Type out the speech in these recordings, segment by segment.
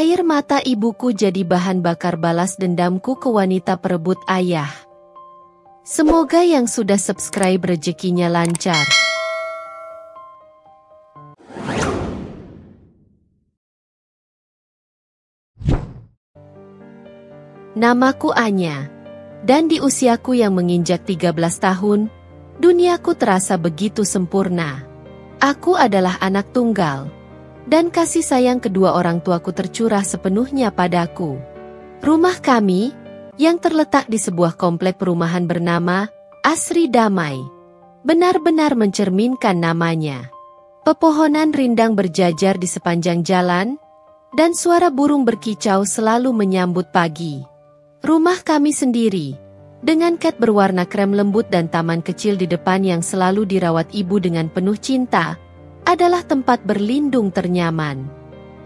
Air mata ibuku jadi bahan bakar balas dendamku ke wanita perebut ayah. Semoga yang sudah subscribe rezekinya lancar. Namaku Anya. Dan di usiaku yang menginjak 13 tahun, duniaku terasa begitu sempurna. Aku adalah anak tunggal. Dan kasih sayang kedua orang tuaku tercurah sepenuhnya padaku. Rumah kami, yang terletak di sebuah komplek perumahan bernama Asri Damai, benar-benar mencerminkan namanya. Pepohonan rindang berjajar di sepanjang jalan, dan suara burung berkicau selalu menyambut pagi. Rumah kami sendiri, dengan cat berwarna krem lembut dan taman kecil di depan yang selalu dirawat ibu dengan penuh cinta, adalah tempat berlindung ternyaman.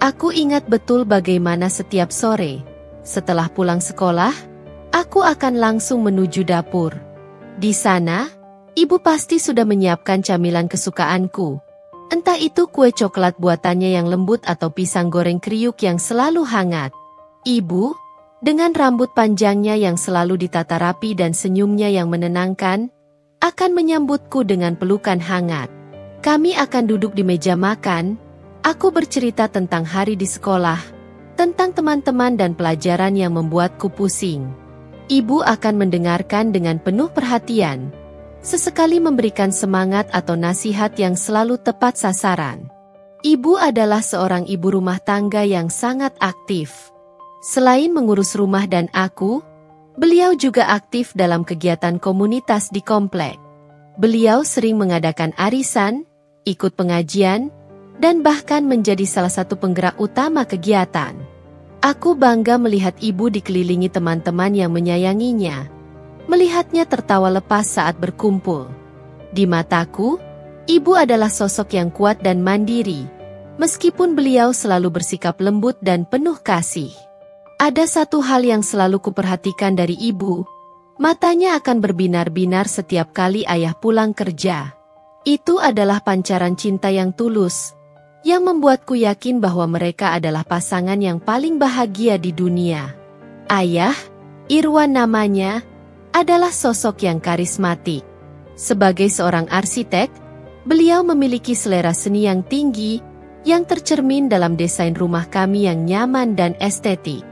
Aku ingat betul bagaimana setiap sore, setelah pulang sekolah, aku akan langsung menuju dapur. Di sana, ibu pasti sudah menyiapkan camilan kesukaanku. Entah itu kue coklat buatannya yang lembut atau pisang goreng kriuk yang selalu hangat. Ibu, dengan rambut panjangnya yang selalu ditata rapi dan senyumnya yang menenangkan, akan menyambutku dengan pelukan hangat. Kami akan duduk di meja makan, aku bercerita tentang hari di sekolah, tentang teman-teman dan pelajaran yang membuatku pusing. Ibu akan mendengarkan dengan penuh perhatian, sesekali memberikan semangat atau nasihat yang selalu tepat sasaran. Ibu adalah seorang ibu rumah tangga yang sangat aktif. Selain mengurus rumah dan aku, beliau juga aktif dalam kegiatan komunitas di komplek. Beliau sering mengadakan arisan, ikut pengajian, dan bahkan menjadi salah satu penggerak utama kegiatan. Aku bangga melihat ibu dikelilingi teman-teman yang menyayanginya. Melihatnya tertawa lepas saat berkumpul. Di mataku, ibu adalah sosok yang kuat dan mandiri, meskipun beliau selalu bersikap lembut dan penuh kasih. Ada satu hal yang selalu kuperhatikan dari ibu, matanya akan berbinar-binar setiap kali ayah pulang kerja. Itu adalah pancaran cinta yang tulus, yang membuatku yakin bahwa mereka adalah pasangan yang paling bahagia di dunia. Ayah, Irwan namanya, adalah sosok yang karismatik. Sebagai seorang arsitek, beliau memiliki selera seni yang tinggi, yang tercermin dalam desain rumah kami yang nyaman dan estetik.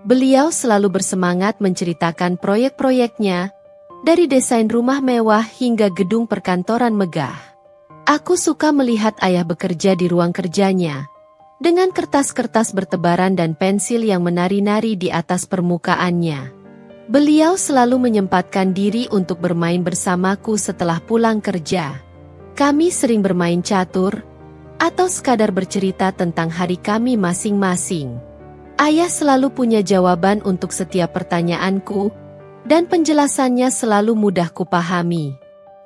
Beliau selalu bersemangat menceritakan proyek-proyeknya, dari desain rumah mewah hingga gedung perkantoran megah. Aku suka melihat ayah bekerja di ruang kerjanya, dengan kertas-kertas bertebaran dan pensil yang menari-nari di atas permukaannya. Beliau selalu menyempatkan diri untuk bermain bersamaku setelah pulang kerja. Kami sering bermain catur, atau sekadar bercerita tentang hari kami masing-masing. Ayah selalu punya jawaban untuk setiap pertanyaanku, dan penjelasannya selalu mudah kupahami.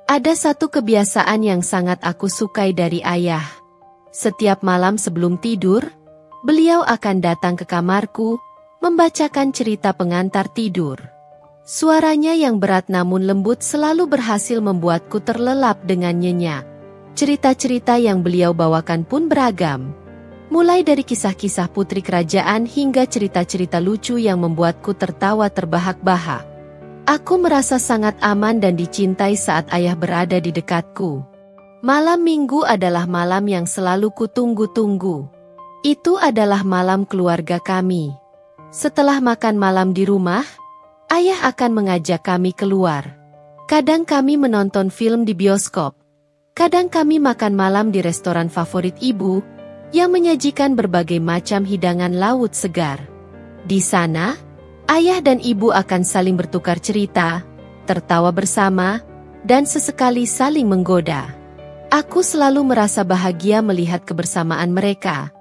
Ada satu kebiasaan yang sangat aku sukai dari ayah. Setiap malam sebelum tidur, beliau akan datang ke kamarku, membacakan cerita pengantar tidur. Suaranya yang berat namun lembut selalu berhasil membuatku terlelap dengan nyenyak. Cerita-cerita yang beliau bawakan pun beragam. Mulai dari kisah-kisah putri kerajaan hingga cerita-cerita lucu yang membuatku tertawa terbahak-bahak. Aku merasa sangat aman dan dicintai saat ayah berada di dekatku. Malam minggu adalah malam yang selalu kutunggu-tunggu. Itu adalah malam keluarga kami. Setelah makan malam di rumah, ayah akan mengajak kami keluar. Kadang kami menonton film di bioskop. Kadang kami makan malam di restoran favorit ibu, yang menyajikan berbagai macam hidangan laut segar. Di sana, ayah dan ibu akan saling bertukar cerita, tertawa bersama, dan sesekali saling menggoda. Aku selalu merasa bahagia melihat kebersamaan mereka,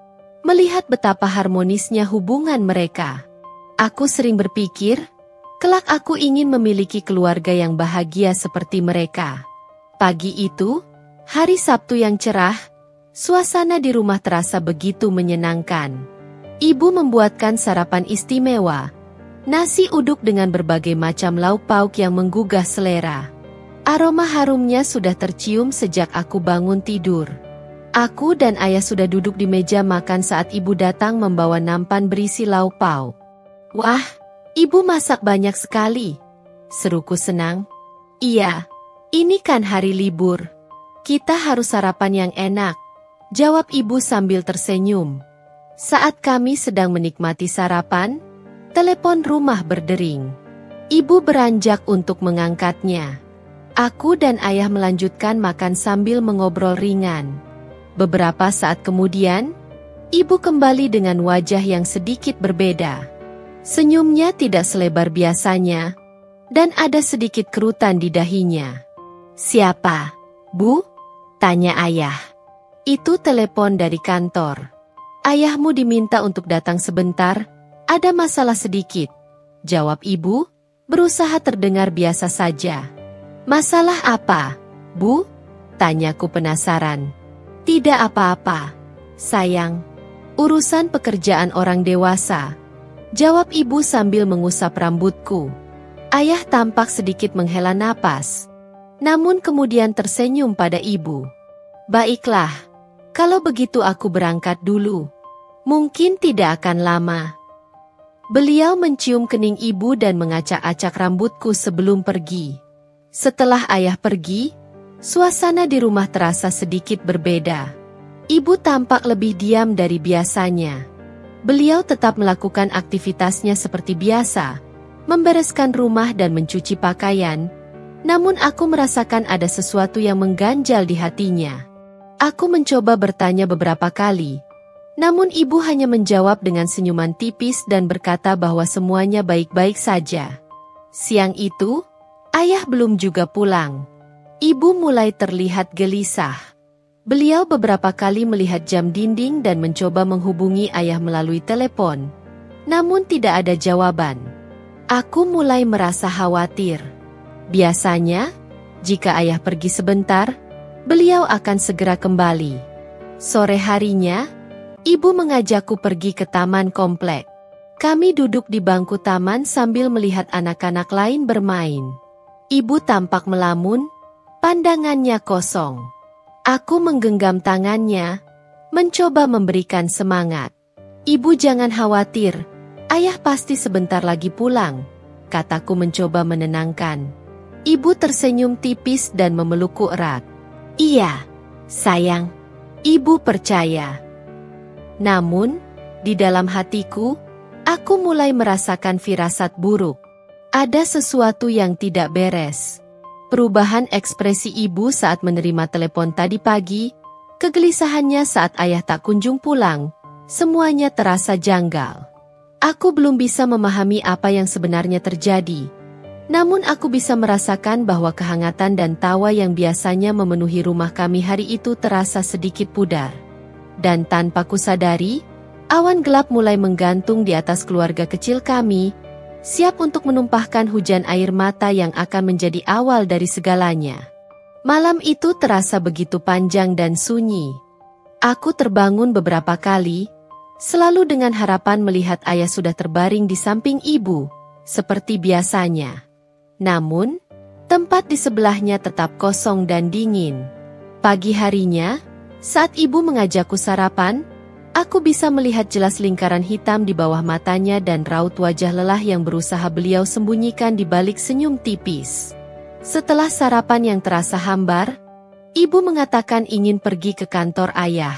melihat betapa harmonisnya hubungan mereka. Aku sering berpikir, kelak aku ingin memiliki keluarga yang bahagia seperti mereka. Pagi itu, hari Sabtu yang cerah, suasana di rumah terasa begitu menyenangkan. Ibu membuatkan sarapan istimewa, nasi uduk dengan berbagai macam lauk pauk yang menggugah selera. Aroma harumnya sudah tercium sejak aku bangun tidur. Aku dan ayah sudah duduk di meja makan saat ibu datang membawa nampan berisi lauk pauk. Wah, ibu masak banyak sekali, seruku senang. Iya, ini kan hari libur. Kita harus sarapan yang enak, jawab ibu sambil tersenyum. Saat kami sedang menikmati sarapan, telepon rumah berdering. Ibu beranjak untuk mengangkatnya. Aku dan ayah melanjutkan makan sambil mengobrol ringan. Beberapa saat kemudian, ibu kembali dengan wajah yang sedikit berbeda. Senyumnya tidak selebar biasanya, dan ada sedikit kerutan di dahinya. Siapa, Bu? Tanya ayah. Itu telepon dari kantor. Ayahmu diminta untuk datang sebentar, ada masalah sedikit, jawab ibu, berusaha terdengar biasa saja. Masalah apa, Bu? Tanyaku penasaran. Tidak apa-apa, sayang. Urusan pekerjaan orang dewasa, jawab ibu sambil mengusap rambutku. Ayah tampak sedikit menghela napas, namun kemudian tersenyum pada ibu. Baiklah, kalau begitu aku berangkat dulu. Mungkin tidak akan lama. Beliau mencium kening ibu dan mengacak-acak rambutku sebelum pergi. Setelah ayah pergi, suasana di rumah terasa sedikit berbeda. Ibu tampak lebih diam dari biasanya. Beliau tetap melakukan aktivitasnya seperti biasa, membereskan rumah dan mencuci pakaian, namun aku merasakan ada sesuatu yang mengganjal di hatinya. Aku mencoba bertanya beberapa kali, namun ibu hanya menjawab dengan senyuman tipis dan berkata bahwa semuanya baik-baik saja. Siang itu, ayah belum juga pulang. Ibu mulai terlihat gelisah. Beliau beberapa kali melihat jam dinding dan mencoba menghubungi ayah melalui telepon. Namun tidak ada jawaban. Aku mulai merasa khawatir. Biasanya, jika ayah pergi sebentar, beliau akan segera kembali. Sore harinya, ibu mengajakku pergi ke taman komplek. Kami duduk di bangku taman sambil melihat anak-anak lain bermain. Ibu tampak melamun, pandangannya kosong. Aku menggenggam tangannya, mencoba memberikan semangat. Ibu jangan khawatir, ayah pasti sebentar lagi pulang, kataku mencoba menenangkan. Ibu tersenyum tipis dan memelukku erat. Iya, sayang, ibu percaya. Namun, di dalam hatiku, aku mulai merasakan firasat buruk. Ada sesuatu yang tidak beres. Perubahan ekspresi ibu saat menerima telepon tadi pagi, kegelisahannya saat ayah tak kunjung pulang, semuanya terasa janggal. Aku belum bisa memahami apa yang sebenarnya terjadi. Namun aku bisa merasakan bahwa kehangatan dan tawa yang biasanya memenuhi rumah kami hari itu terasa sedikit pudar. Dan tanpa kusadari, awan gelap mulai menggantung di atas keluarga kecil kami, siap untuk menumpahkan hujan air mata yang akan menjadi awal dari segalanya. Malam itu terasa begitu panjang dan sunyi. Aku terbangun beberapa kali, selalu dengan harapan melihat ayah sudah terbaring di samping ibu, seperti biasanya. Namun, tempat di sebelahnya tetap kosong dan dingin. Pagi harinya, saat ibu mengajakku sarapan, aku bisa melihat jelas lingkaran hitam di bawah matanya dan raut wajah lelah yang berusaha beliau sembunyikan di balik senyum tipis. Setelah sarapan yang terasa hambar, ibu mengatakan ingin pergi ke kantor ayah.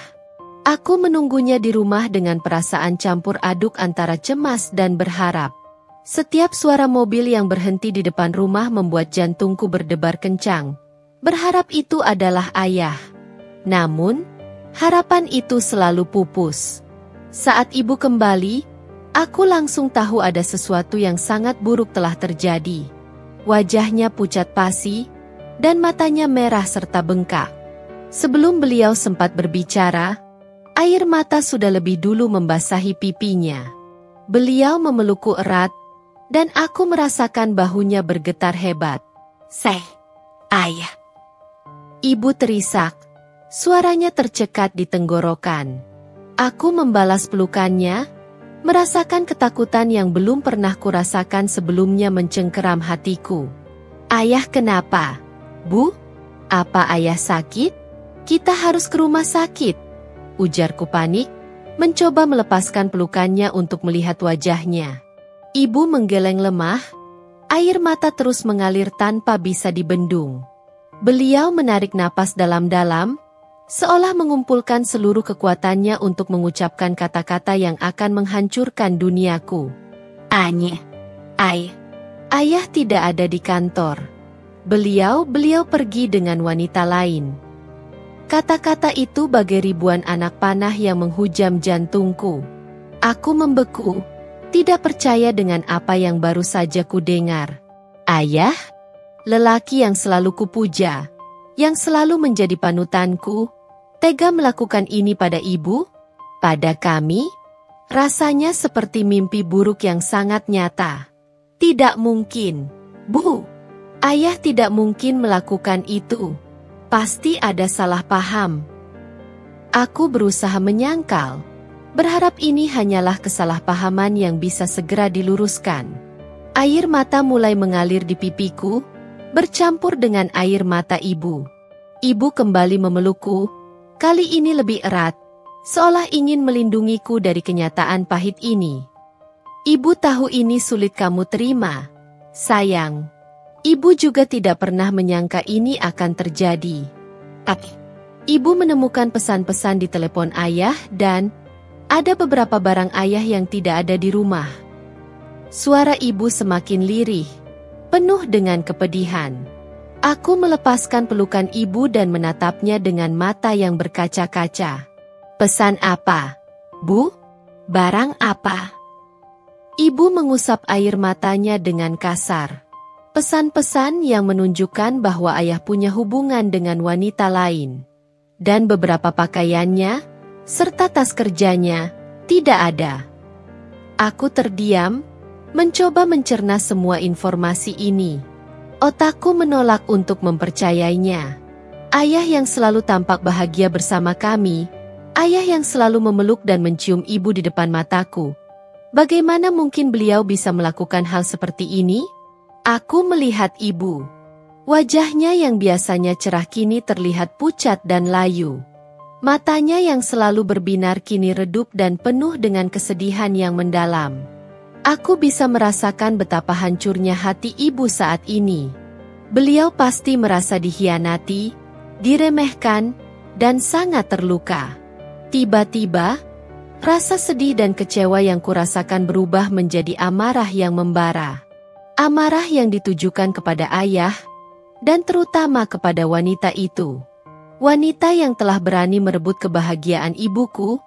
Aku menunggunya di rumah dengan perasaan campur aduk antara cemas dan berharap. Setiap suara mobil yang berhenti di depan rumah membuat jantungku berdebar kencang. Berharap itu adalah ayah. Namun, harapan itu selalu pupus. Saat ibu kembali, aku langsung tahu ada sesuatu yang sangat buruk telah terjadi. Wajahnya pucat pasi, dan matanya merah serta bengkak. Sebelum beliau sempat berbicara, air mata sudah lebih dulu membasahi pipinya. Beliau memelukku erat, dan aku merasakan bahunya bergetar hebat. Ayah. Ibu terisak. Suaranya tercekat di tenggorokan. Aku membalas pelukannya, merasakan ketakutan yang belum pernah kurasakan sebelumnya mencengkeram hatiku. Ayah kenapa? Bu? Apa ayah sakit? Kita harus ke rumah sakit, ujarku panik, mencoba melepaskan pelukannya untuk melihat wajahnya. Ibu menggeleng lemah, air mata terus mengalir tanpa bisa dibendung. Beliau menarik napas dalam-dalam, seolah mengumpulkan seluruh kekuatannya untuk mengucapkan kata-kata yang akan menghancurkan duniaku. Ayah tidak ada di kantor. Beliau pergi dengan wanita lain. Kata-kata itu bagai ribuan anak panah yang menghujam jantungku. Aku membeku, tidak percaya dengan apa yang baru saja kudengar. Ayah? Lelaki yang selalu kupuja, yang selalu menjadi panutanku, tega melakukan ini pada ibu? Pada kami? Rasanya seperti mimpi buruk yang sangat nyata. Tidak mungkin, Bu. Ayah tidak mungkin melakukan itu. Pasti ada salah paham. Aku berusaha menyangkal, berharap ini hanyalah kesalahpahaman yang bisa segera diluruskan. Air mata mulai mengalir di pipiku, bercampur dengan air mata ibu. Ibu kembali memelukku, kali ini lebih erat, seolah ingin melindungiku dari kenyataan pahit ini. Ibu tahu ini sulit kamu terima, sayang. Ibu juga tidak pernah menyangka ini akan terjadi. Ibu menemukan pesan-pesan di telepon ayah dan ada beberapa barang ayah yang tidak ada di rumah. Suara ibu semakin lirih, penuh dengan kepedihan. Aku melepaskan pelukan ibu dan menatapnya dengan mata yang berkaca-kaca. Pesan apa, Bu? Barang apa? Ibu mengusap air matanya dengan kasar. Pesan-pesan yang menunjukkan bahwa ayah punya hubungan dengan wanita lain. Dan beberapa pakaiannya, serta tas kerjanya, tidak ada. Aku terdiam, mencoba mencerna semua informasi ini. Otakku menolak untuk mempercayainya. Ayah yang selalu tampak bahagia bersama kami, ayah yang selalu memeluk dan mencium ibu di depan mataku. Bagaimana mungkin beliau bisa melakukan hal seperti ini? Aku melihat ibu. Wajahnya yang biasanya cerah kini terlihat pucat dan layu. Matanya yang selalu berbinar kini redup dan penuh dengan kesedihan yang mendalam. Aku bisa merasakan betapa hancurnya hati ibu saat ini. Beliau pasti merasa dikhianati, diremehkan, dan sangat terluka. Tiba-tiba, rasa sedih dan kecewa yang kurasakan berubah menjadi amarah yang membara. Amarah yang ditujukan kepada ayah, dan terutama kepada wanita itu. Wanita yang telah berani merebut kebahagiaan ibuku,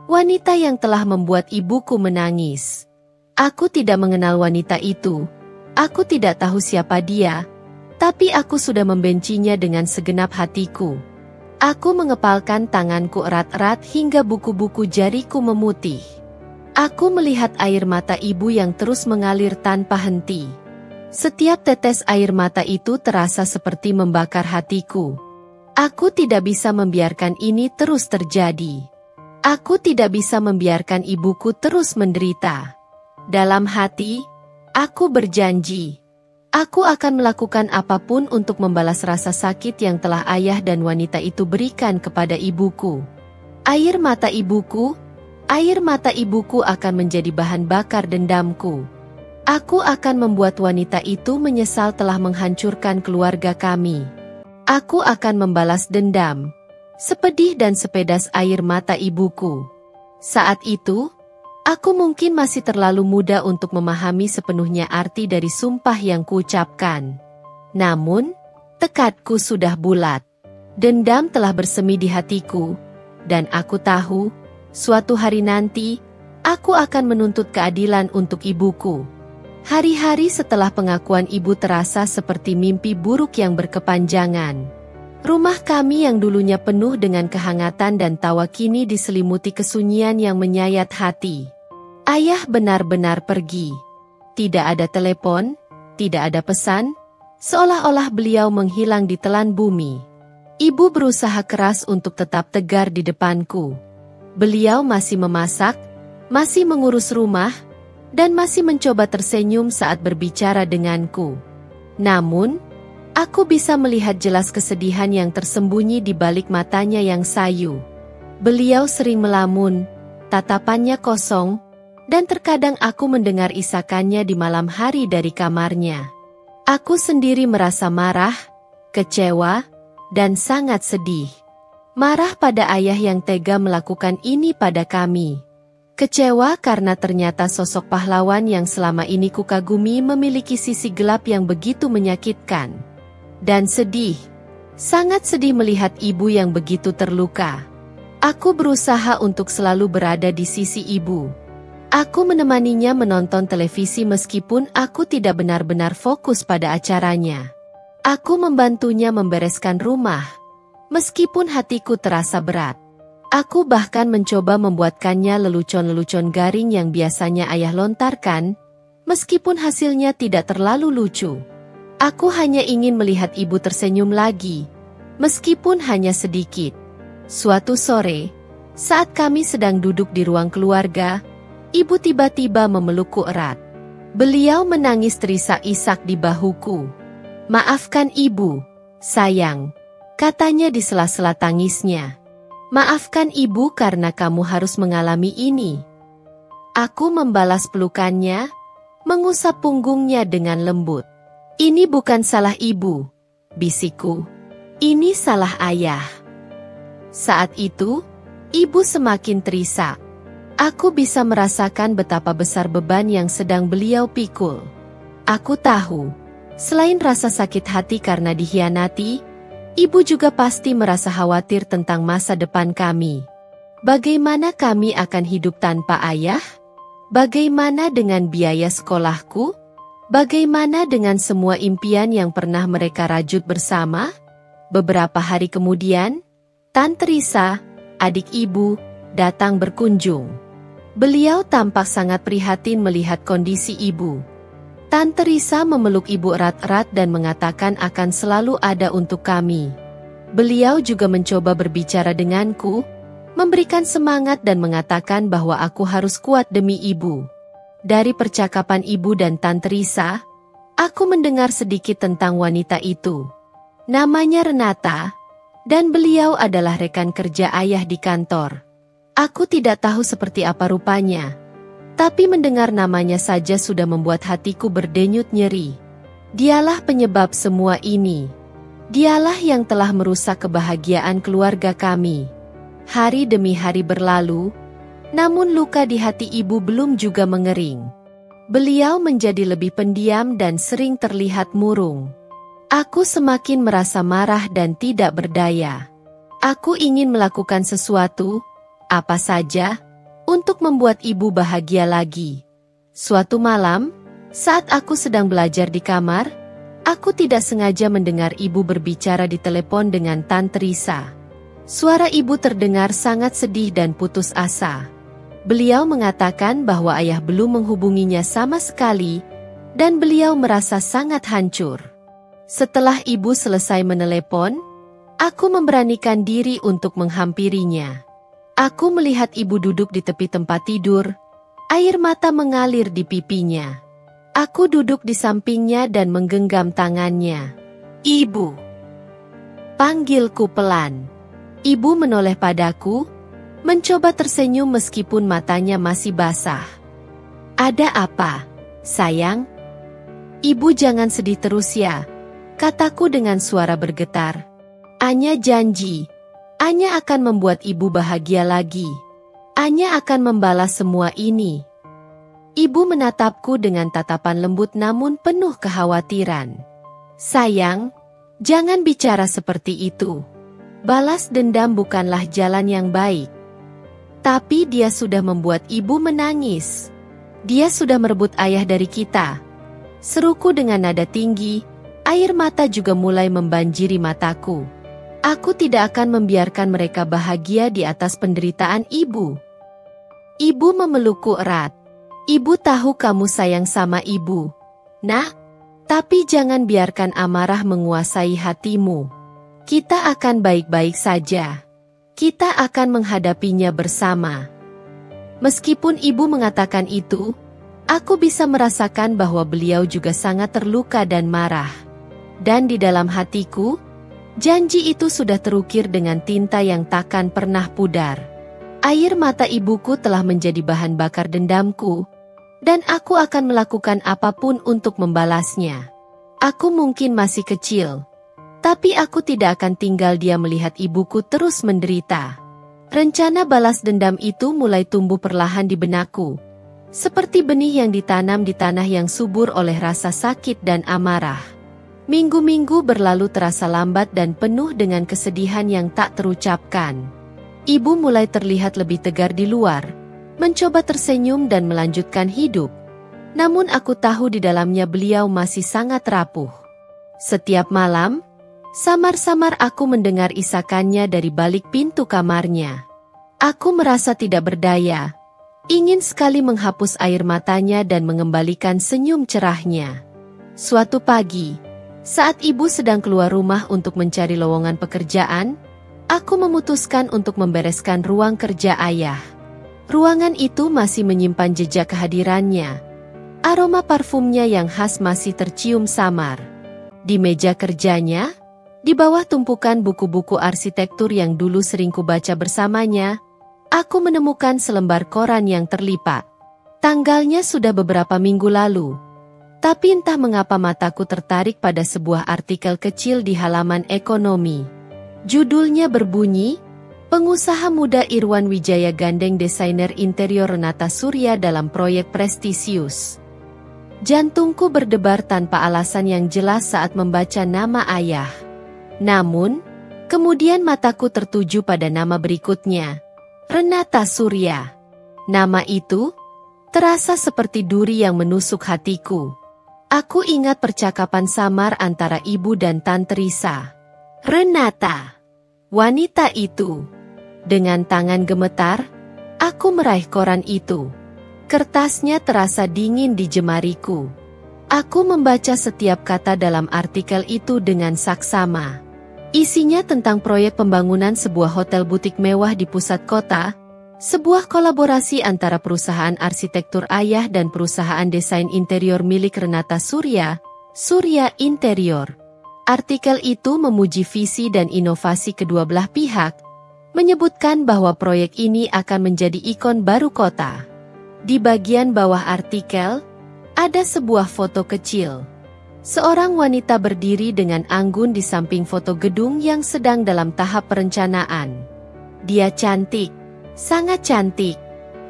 wanita yang telah membuat ibuku menangis. Aku tidak mengenal wanita itu, aku tidak tahu siapa dia, tapi aku sudah membencinya dengan segenap hatiku. Aku mengepalkan tanganku erat-erat hingga buku-buku jariku memutih. Aku melihat air mata ibu yang terus mengalir tanpa henti. Setiap tetes air mata itu terasa seperti membakar hatiku. Aku tidak bisa membiarkan ini terus terjadi. Aku tidak bisa membiarkan ibuku terus menderita. Dalam hati, aku berjanji. Aku akan melakukan apapun untuk membalas rasa sakit yang telah ayah dan wanita itu berikan kepada ibuku. Air mata ibuku akan menjadi bahan bakar dendamku. Aku akan membuat wanita itu menyesal telah menghancurkan keluarga kami. Aku akan membalas dendam, sepedih dan sepedas air mata ibuku. Saat itu, aku mungkin masih terlalu muda untuk memahami sepenuhnya arti dari sumpah yang kuucapkan. Namun, tekadku sudah bulat. Dendam telah bersemi di hatiku, dan aku tahu, suatu hari nanti, aku akan menuntut keadilan untuk ibuku. Hari-hari setelah pengakuan ibu terasa seperti mimpi buruk yang berkepanjangan. Rumah kami yang dulunya penuh dengan kehangatan dan tawa kini diselimuti kesunyian yang menyayat hati. Ayah benar-benar pergi. Tidak ada telepon, tidak ada pesan, seolah-olah beliau menghilang di telan bumi. Ibu berusaha keras untuk tetap tegar di depanku. Beliau masih memasak, masih mengurus rumah, dan masih mencoba tersenyum saat berbicara denganku. Namun, Aku bisa melihat jelas kesedihan yang tersembunyi di balik matanya yang sayu. Beliau sering melamun, tatapannya kosong, dan terkadang aku mendengar isakannya di malam hari dari kamarnya. Aku sendiri merasa marah, kecewa, dan sangat sedih. Marah pada ayah yang tega melakukan ini pada kami. Kecewa karena ternyata sosok pahlawan yang selama ini kukagumi memiliki sisi gelap yang begitu menyakitkan. Dan sedih, sangat sedih melihat ibu yang begitu terluka. Aku berusaha untuk selalu berada di sisi ibu. Aku menemaninya menonton televisi meskipun aku tidak benar-benar fokus pada acaranya. Aku membantunya membereskan rumah, meskipun hatiku terasa berat. Aku bahkan mencoba membuatkannya lelucon-lelucon garing yang biasanya ayah lontarkan, meskipun hasilnya tidak terlalu lucu. Aku hanya ingin melihat ibu tersenyum lagi, meskipun hanya sedikit. Suatu sore, saat kami sedang duduk di ruang keluarga, ibu tiba-tiba memelukku erat. Beliau menangis terisak-isak di bahuku. "Maafkan ibu, sayang," katanya di sela-sela tangisnya. "Maafkan ibu karena kamu harus mengalami ini." Aku membalas pelukannya, mengusap punggungnya dengan lembut. "Ini bukan salah ibu," bisikku. "Ini salah ayah." Saat itu, ibu semakin terisak. Aku bisa merasakan betapa besar beban yang sedang beliau pikul. Aku tahu, selain rasa sakit hati karena dikhianati, ibu juga pasti merasa khawatir tentang masa depan kami. Bagaimana kami akan hidup tanpa ayah? Bagaimana dengan biaya sekolahku? Bagaimana dengan semua impian yang pernah mereka rajut bersama? Beberapa hari kemudian, Tante Risa, adik ibu, datang berkunjung. Beliau tampak sangat prihatin melihat kondisi ibu. Tante Risa memeluk ibu erat-erat dan mengatakan akan selalu ada untuk kami. Beliau juga mencoba berbicara denganku, memberikan semangat dan mengatakan bahwa aku harus kuat demi ibu. Dari percakapan ibu dan Tante Risa, aku mendengar sedikit tentang wanita itu. Namanya Renata, dan beliau adalah rekan kerja ayah di kantor. Aku tidak tahu seperti apa rupanya, tapi mendengar namanya saja sudah membuat hatiku berdenyut nyeri. Dialah penyebab semua ini. Dialah yang telah merusak kebahagiaan keluarga kami. Hari demi hari berlalu, namun luka di hati ibu belum juga mengering. Beliau menjadi lebih pendiam dan sering terlihat murung. Aku semakin merasa marah dan tidak berdaya. Aku ingin melakukan sesuatu, apa saja, untuk membuat ibu bahagia lagi. Suatu malam, saat aku sedang belajar di kamar, aku tidak sengaja mendengar ibu berbicara di telepon dengan Tante Risa. Suara ibu terdengar sangat sedih dan putus asa. Beliau mengatakan bahwa ayah belum menghubunginya sama sekali, dan beliau merasa sangat hancur. Setelah ibu selesai menelepon, aku memberanikan diri untuk menghampirinya. Aku melihat ibu duduk di tepi tempat tidur, air mata mengalir di pipinya. Aku duduk di sampingnya dan menggenggam tangannya. "Ibu," panggilku pelan. Ibu menoleh padaku, mencoba tersenyum meskipun matanya masih basah. "Ada apa, sayang?" "Ibu jangan sedih terus ya," kataku dengan suara bergetar. "Anya janji, Anya akan membuat ibu bahagia lagi. Anya akan membalas semua ini." Ibu menatapku dengan tatapan lembut namun penuh kekhawatiran. "Sayang, jangan bicara seperti itu. Balas dendam bukanlah jalan yang baik." "Tapi dia sudah membuat ibu menangis. Dia sudah merebut ayah dari kita," seruku dengan nada tinggi. Air mata juga mulai membanjiri mataku. Aku tidak akan membiarkan mereka bahagia di atas penderitaan ibu. Ibu memelukku erat. "Ibu tahu kamu sayang sama ibu, Nah, tapi jangan biarkan amarah menguasai hatimu. Kita akan baik-baik saja. Kita akan menghadapinya bersama." Meskipun ibu mengatakan itu, aku bisa merasakan bahwa beliau juga sangat terluka dan marah. Dan di dalam hatiku, janji itu sudah terukir dengan tinta yang takkan pernah pudar. Air mata ibuku telah menjadi bahan bakar dendamku, dan aku akan melakukan apapun untuk membalasnya. Aku mungkin masih kecil, tapi aku tidak akan tinggal diam melihat ibuku terus menderita. Rencana balas dendam itu mulai tumbuh perlahan di benakku, seperti benih yang ditanam di tanah yang subur oleh rasa sakit dan amarah. Minggu-minggu berlalu terasa lambat dan penuh dengan kesedihan yang tak terucapkan. Ibu mulai terlihat lebih tegar di luar, mencoba tersenyum dan melanjutkan hidup. Namun aku tahu di dalamnya beliau masih sangat rapuh. Setiap malam, samar-samar aku mendengar isakannya dari balik pintu kamarnya. Aku merasa tidak berdaya, ingin sekali menghapus air matanya dan mengembalikan senyum cerahnya. Suatu pagi, saat ibu sedang keluar rumah untuk mencari lowongan pekerjaan, aku memutuskan untuk membereskan ruang kerja ayah. Ruangan itu masih menyimpan jejak kehadirannya. Aroma parfumnya yang khas masih tercium samar. Di meja kerjanya, di bawah tumpukan buku-buku arsitektur yang dulu sering kubaca bersamanya, aku menemukan selembar koran yang terlipat. Tanggalnya sudah beberapa minggu lalu. Tapi entah mengapa mataku tertarik pada sebuah artikel kecil di halaman ekonomi. Judulnya berbunyi, pengusaha muda Irwan Wijaya gandeng desainer interior Renata Surya dalam proyek prestisius. Jantungku berdebar tanpa alasan yang jelas saat membaca nama ayah. Namun, kemudian mataku tertuju pada nama berikutnya, Renata Surya. Nama itu terasa seperti duri yang menusuk hatiku. Aku ingat percakapan samar antara ibu dan Tante Risa. Renata, wanita itu. Dengan tangan gemetar, aku meraih koran itu. Kertasnya terasa dingin di jemariku. Aku membaca setiap kata dalam artikel itu dengan saksama. Isinya tentang proyek pembangunan sebuah hotel butik mewah di pusat kota, sebuah kolaborasi antara perusahaan arsitektur ayah dan perusahaan desain interior milik Renata Surya, Surya Interior. Artikel itu memuji visi dan inovasi kedua belah pihak, menyebutkan bahwa proyek ini akan menjadi ikon baru kota. Di bagian bawah artikel, ada sebuah foto kecil. Seorang wanita berdiri dengan anggun di samping foto gedung yang sedang dalam tahap perencanaan. Dia cantik, sangat cantik.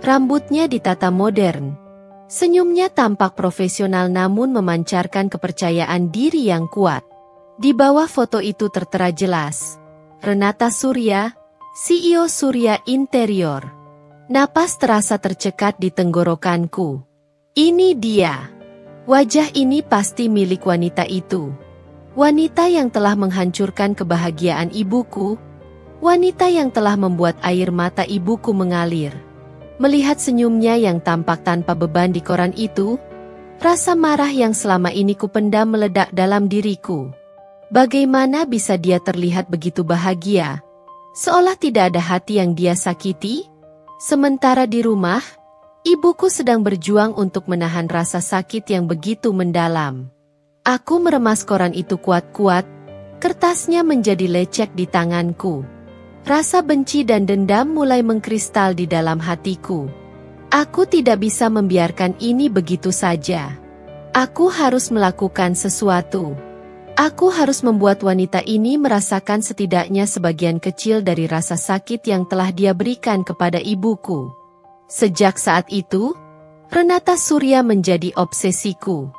Rambutnya ditata modern. Senyumnya tampak profesional namun memancarkan kepercayaan diri yang kuat. Di bawah foto itu tertera jelas, Renata Surya, CEO Surya Interior. Napas terasa tercekat di tenggorokanku. Ini dia. Wajah ini pasti milik wanita itu. Wanita yang telah menghancurkan kebahagiaan ibuku. Wanita yang telah membuat air mata ibuku mengalir. Melihat senyumnya yang tampak tanpa beban di koran itu, rasa marah yang selama ini kupendam meledak dalam diriku. Bagaimana bisa dia terlihat begitu bahagia, seolah tidak ada hati yang dia sakiti? Sementara di rumah, ibuku sedang berjuang untuk menahan rasa sakit yang begitu mendalam. Aku meremas koran itu kuat-kuat, kertasnya menjadi lecek di tanganku. Rasa benci dan dendam mulai mengkristal di dalam hatiku. Aku tidak bisa membiarkan ini begitu saja. Aku harus melakukan sesuatu. Aku harus membuat wanita ini merasakan setidaknya sebagian kecil dari rasa sakit yang telah dia berikan kepada ibuku. Sejak saat itu, Renata Surya menjadi obsesiku.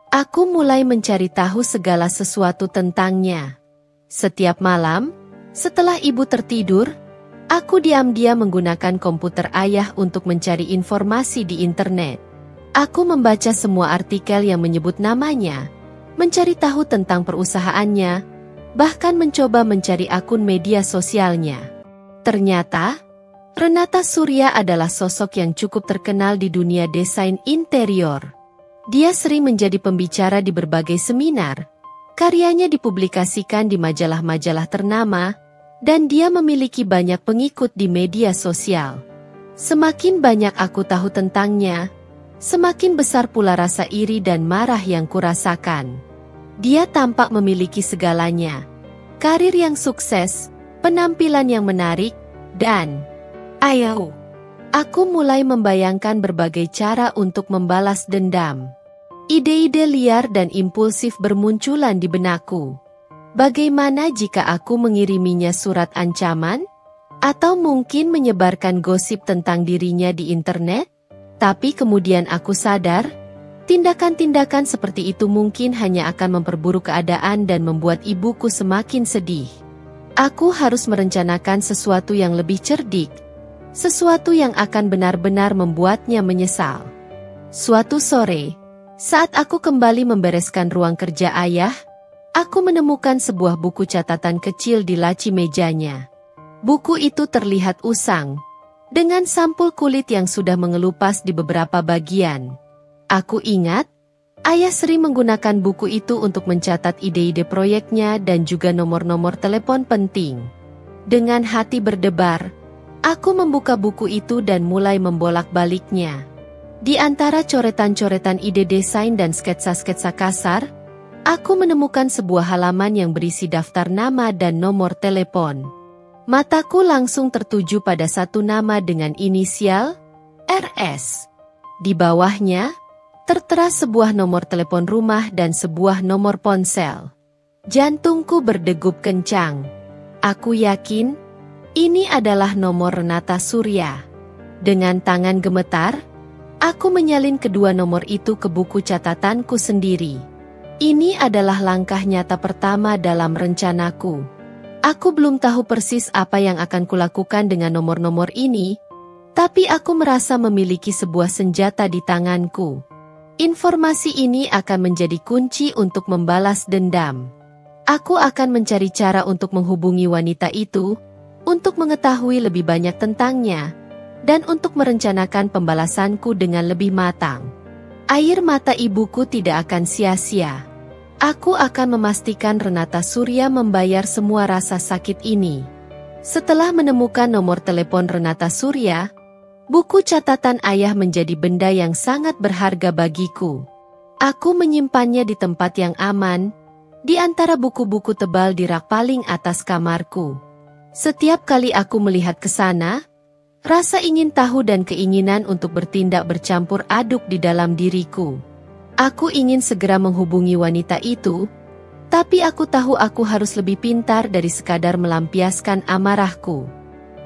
Aku mulai mencari tahu segala sesuatu tentangnya. Setiap malam, setelah ibu tertidur, aku diam-diam menggunakan komputer ayah untuk mencari informasi di internet. Aku membaca semua artikel yang menyebut namanya, mencari tahu tentang perusahaannya, bahkan mencoba mencari akun media sosialnya. Ternyata, Renata Surya adalah sosok yang cukup terkenal di dunia desain interior. Dia sering menjadi pembicara di berbagai seminar, karyanya dipublikasikan di majalah-majalah ternama, dan dia memiliki banyak pengikut di media sosial. Semakin banyak aku tahu tentangnya, semakin besar pula rasa iri dan marah yang kurasakan. Dia tampak memiliki segalanya. Karir yang sukses, penampilan yang menarik, dan ayo. Aku mulai membayangkan berbagai cara untuk membalas dendam. Ide-ide liar dan impulsif bermunculan di benakku. Bagaimana jika aku mengiriminya surat ancaman? Atau mungkin menyebarkan gosip tentang dirinya di internet? Tapi kemudian aku sadar, tindakan-tindakan seperti itu mungkin hanya akan memperburuk keadaan dan membuat ibuku semakin sedih. Aku harus merencanakan sesuatu yang lebih cerdik, sesuatu yang akan benar-benar membuatnya menyesal. Suatu sore, saat aku kembali membereskan ruang kerja ayah, aku menemukan sebuah buku catatan kecil di laci mejanya. Buku itu terlihat usang, dengan sampul kulit yang sudah mengelupas di beberapa bagian. Aku ingat, ayah sering menggunakan buku itu untuk mencatat ide-ide proyeknya dan juga nomor-nomor telepon penting. Dengan hati berdebar, aku membuka buku itu dan mulai membolak-baliknya. Di antara coretan-coretan ide desain dan sketsa-sketsa kasar, aku menemukan sebuah halaman yang berisi daftar nama dan nomor telepon. Mataku langsung tertuju pada satu nama dengan inisial RS. Di bawahnya, tertera sebuah nomor telepon rumah dan sebuah nomor ponsel. Jantungku berdegup kencang. Aku yakin, ini adalah nomor Renata Surya. Dengan tangan gemetar, aku menyalin kedua nomor itu ke buku catatanku sendiri. Ini adalah langkah nyata pertama dalam rencanaku. Aku belum tahu persis apa yang akan kulakukan dengan nomor-nomor ini, tapi aku merasa memiliki sebuah senjata di tanganku. Informasi ini akan menjadi kunci untuk membalas dendam. Aku akan mencari cara untuk menghubungi wanita itu, untuk mengetahui lebih banyak tentangnya, dan untuk merencanakan pembalasanku dengan lebih matang. Air mata ibuku tidak akan sia-sia. Aku akan memastikan Renata Surya membayar semua rasa sakit ini. Setelah menemukan nomor telepon Renata Surya, buku catatan ayah menjadi benda yang sangat berharga bagiku. Aku menyimpannya di tempat yang aman, di antara buku-buku tebal di rak paling atas kamarku. Setiap kali aku melihat ke sana, rasa ingin tahu dan keinginan untuk bertindak bercampur aduk di dalam diriku. Aku ingin segera menghubungi wanita itu, tapi aku tahu aku harus lebih pintar dari sekadar melampiaskan amarahku.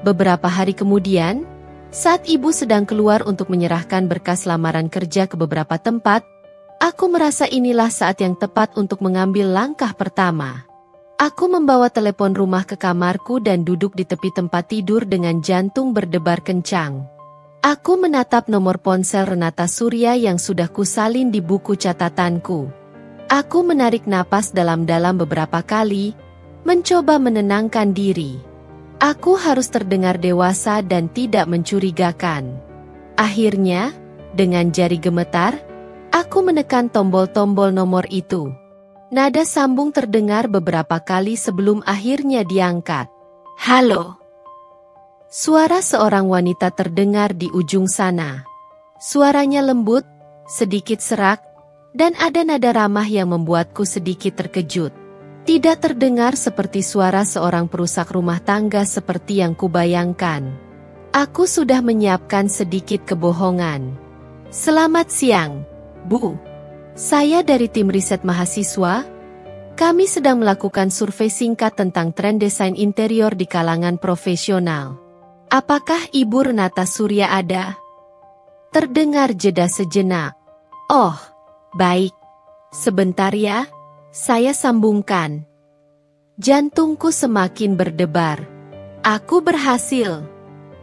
Beberapa hari kemudian, saat ibu sedang keluar untuk menyerahkan berkas lamaran kerja ke beberapa tempat, aku merasa inilah saat yang tepat untuk mengambil langkah pertama. Aku membawa telepon rumah ke kamarku dan duduk di tepi tempat tidur dengan jantung berdebar kencang. Aku menatap nomor ponsel Renata Surya yang sudah kusalin di buku catatanku. Aku menarik napas dalam-dalam beberapa kali, mencoba menenangkan diri. Aku harus terdengar dewasa dan tidak mencurigakan. Akhirnya, dengan jari gemetar, aku menekan tombol-tombol nomor itu. Nada sambung terdengar beberapa kali sebelum akhirnya diangkat. Halo. Suara seorang wanita terdengar di ujung sana. Suaranya lembut, sedikit serak, dan ada nada ramah yang membuatku sedikit terkejut. Tidak terdengar seperti suara seorang perusak rumah tangga seperti yang kubayangkan. Aku sudah menyiapkan sedikit kebohongan. Selamat siang, Bu. Saya dari tim riset mahasiswa. Kami sedang melakukan survei singkat tentang tren desain interior di kalangan profesional. Apakah Ibu Renata Surya ada? Terdengar jeda sejenak. Oh, baik. Sebentar ya, saya sambungkan. Jantungku semakin berdebar. Aku berhasil.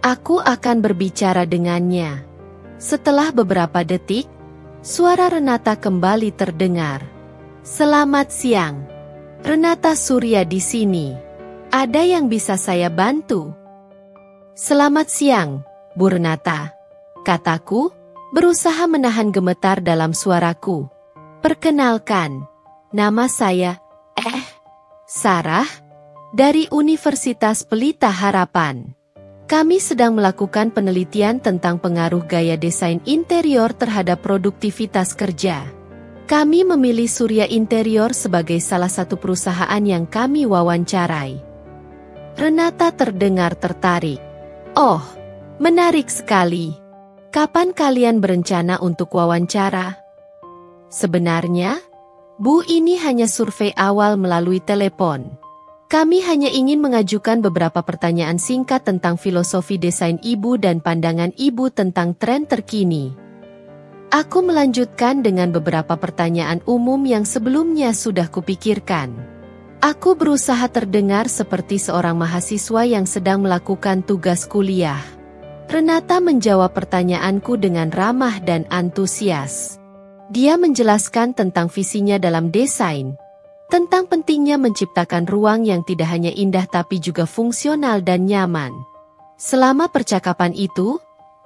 Aku akan berbicara dengannya. Setelah beberapa detik, suara Renata kembali terdengar. Selamat siang. Renata Surya di sini. Ada yang bisa saya bantu? Selamat siang, Bu Renata. Kataku, berusaha menahan gemetar dalam suaraku. Perkenalkan, nama saya, Sarah, dari Universitas Pelita Harapan. Kami sedang melakukan penelitian tentang pengaruh gaya desain interior terhadap produktivitas kerja. Kami memilih Surya Interior sebagai salah satu perusahaan yang kami wawancarai. Renata terdengar tertarik. Oh, menarik sekali. Kapan kalian berencana untuk wawancara? Sebenarnya, Bu, ini hanya survei awal melalui telepon. Kami hanya ingin mengajukan beberapa pertanyaan singkat tentang filosofi desain Ibu dan pandangan Ibu tentang tren terkini. Aku melanjutkan dengan beberapa pertanyaan umum yang sebelumnya sudah kupikirkan. Aku berusaha terdengar seperti seorang mahasiswa yang sedang melakukan tugas kuliah. Renata menjawab pertanyaanku dengan ramah dan antusias. Dia menjelaskan tentang visinya dalam desain, tentang pentingnya menciptakan ruang yang tidak hanya indah tapi juga fungsional dan nyaman. Selama percakapan itu,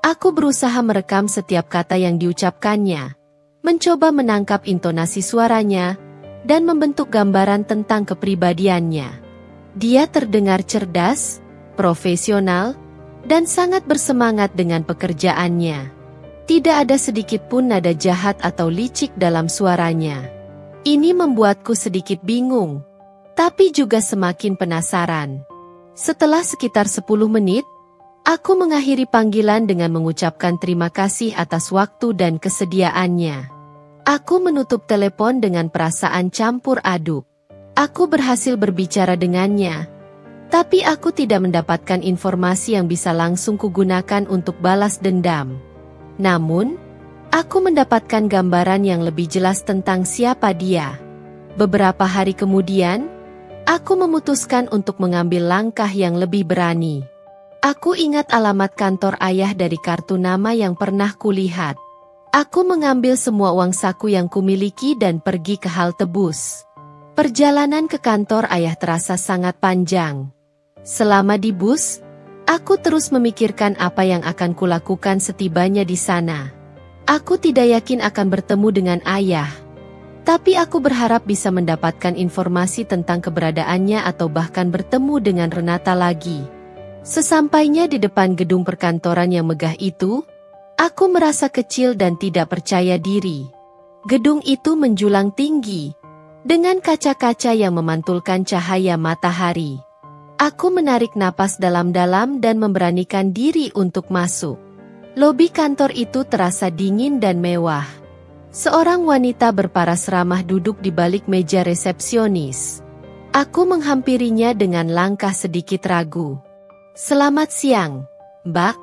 aku berusaha merekam setiap kata yang diucapkannya, mencoba menangkap intonasi suaranya, dan membentuk gambaran tentang kepribadiannya. Dia terdengar cerdas, profesional, dan sangat bersemangat dengan pekerjaannya. Tidak ada sedikit pun nada jahat atau licik dalam suaranya. Ini membuatku sedikit bingung, tapi juga semakin penasaran. Setelah sekitar 10 menit, aku mengakhiri panggilan dengan mengucapkan terima kasih atas waktu dan kesediaannya. Aku menutup telepon dengan perasaan campur aduk. Aku berhasil berbicara dengannya, tapi aku tidak mendapatkan informasi yang bisa langsung kugunakan untuk balas dendam. Namun, aku mendapatkan gambaran yang lebih jelas tentang siapa dia. Beberapa hari kemudian, aku memutuskan untuk mengambil langkah yang lebih berani. Aku ingat alamat kantor ayah dari kartu nama yang pernah kulihat. Aku mengambil semua uang saku yang kumiliki dan pergi ke halte bus. Perjalanan ke kantor ayah terasa sangat panjang. Selama di bus, aku terus memikirkan apa yang akan kulakukan setibanya di sana. Aku tidak yakin akan bertemu dengan ayah, tapi aku berharap bisa mendapatkan informasi tentang keberadaannya atau bahkan bertemu dengan Renata lagi. Sesampainya di depan gedung perkantoran yang megah itu, aku merasa kecil dan tidak percaya diri. Gedung itu menjulang tinggi, dengan kaca-kaca yang memantulkan cahaya matahari. Aku menarik napas dalam-dalam dan memberanikan diri untuk masuk. Lobi kantor itu terasa dingin dan mewah. Seorang wanita berparas ramah duduk di balik meja resepsionis. Aku menghampirinya dengan langkah sedikit ragu. "Selamat siang, Mbak,"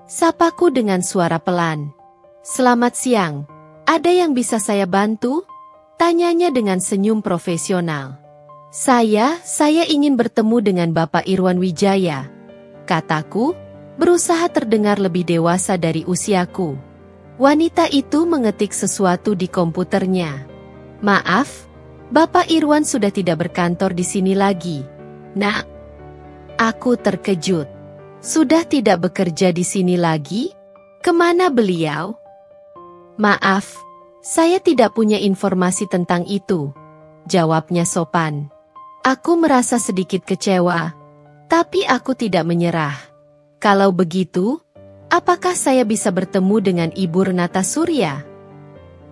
sapaku dengan suara pelan. "Selamat siang, ada yang bisa saya bantu?" Tanyanya dengan senyum profesional. Saya ingin bertemu dengan Bapak Irwan Wijaya," kataku, berusaha terdengar lebih dewasa dari usiaku. Wanita itu mengetik sesuatu di komputernya. "Maaf, Bapak Irwan sudah tidak berkantor di sini lagi, Nak." Aku terkejut. "Sudah tidak bekerja di sini lagi? Kemana beliau?" "Maaf, saya tidak punya informasi tentang itu," jawabnya sopan. Aku merasa sedikit kecewa, tapi aku tidak menyerah. "Kalau begitu, apakah saya bisa bertemu dengan Ibu Renata Surya?"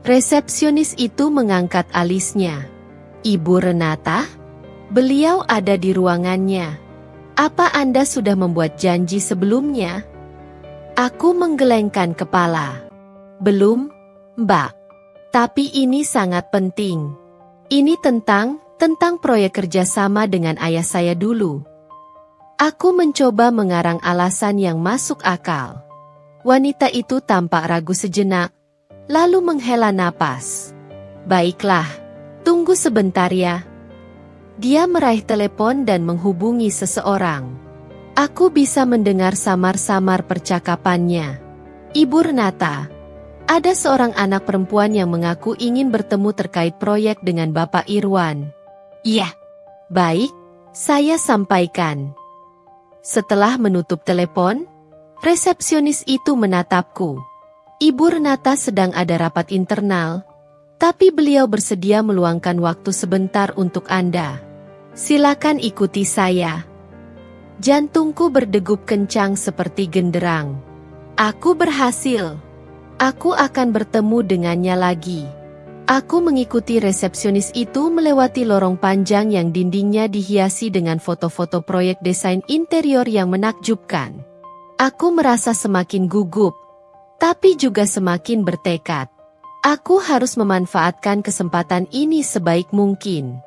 Resepsionis itu mengangkat alisnya. "Ibu Renata? Beliau ada di ruangannya. Apa Anda sudah membuat janji sebelumnya?" Aku menggelengkan kepala. "Belum, Mbak. Tapi ini sangat penting. Ini tentang proyek kerjasama dengan ayah saya dulu." Aku mencoba mengarang alasan yang masuk akal. Wanita itu tampak ragu sejenak, lalu menghela napas. "Baiklah, tunggu sebentar ya." Dia meraih telepon dan menghubungi seseorang. Aku bisa mendengar samar-samar percakapannya. "Ibu Renata, ada seorang anak perempuan yang mengaku ingin bertemu terkait proyek dengan Bapak Irwan." "Iya." "Baik, saya sampaikan." Setelah menutup telepon, resepsionis itu menatapku. "Ibu Renata sedang ada rapat internal, tapi beliau bersedia meluangkan waktu sebentar untuk Anda. Silakan ikuti saya." Jantungku berdegup kencang seperti genderang. Aku berhasil. Aku akan bertemu dengannya lagi. Aku mengikuti resepsionis itu melewati lorong panjang yang dindingnya dihiasi dengan foto-foto proyek desain interior yang menakjubkan. Aku merasa semakin gugup, tapi juga semakin bertekad. Aku harus memanfaatkan kesempatan ini sebaik mungkin.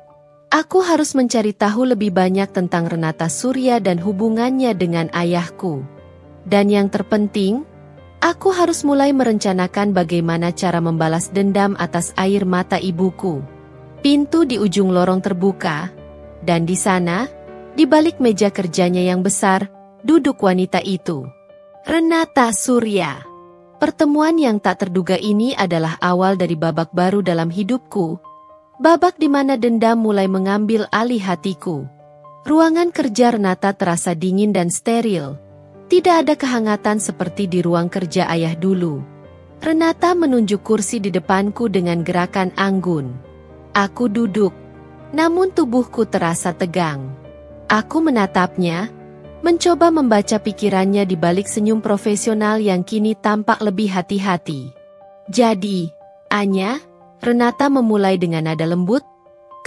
Aku harus mencari tahu lebih banyak tentang Renata Surya dan hubungannya dengan ayahku. Dan yang terpenting, aku harus mulai merencanakan bagaimana cara membalas dendam atas air mata ibuku. Pintu di ujung lorong terbuka, dan di sana, di balik meja kerjanya yang besar, duduk wanita itu. Renata Surya. Pertemuan yang tak terduga ini adalah awal dari babak baru dalam hidupku. Babak di mana dendam mulai mengambil alih hatiku. Ruangan kerja Renata terasa dingin dan steril. Tidak ada kehangatan seperti di ruang kerja ayah dulu. Renata menunjuk kursi di depanku dengan gerakan anggun. Aku duduk, namun tubuhku terasa tegang. Aku menatapnya, mencoba membaca pikirannya di balik senyum profesional yang kini tampak lebih hati-hati. Jadi, Anya, Renata memulai dengan nada lembut,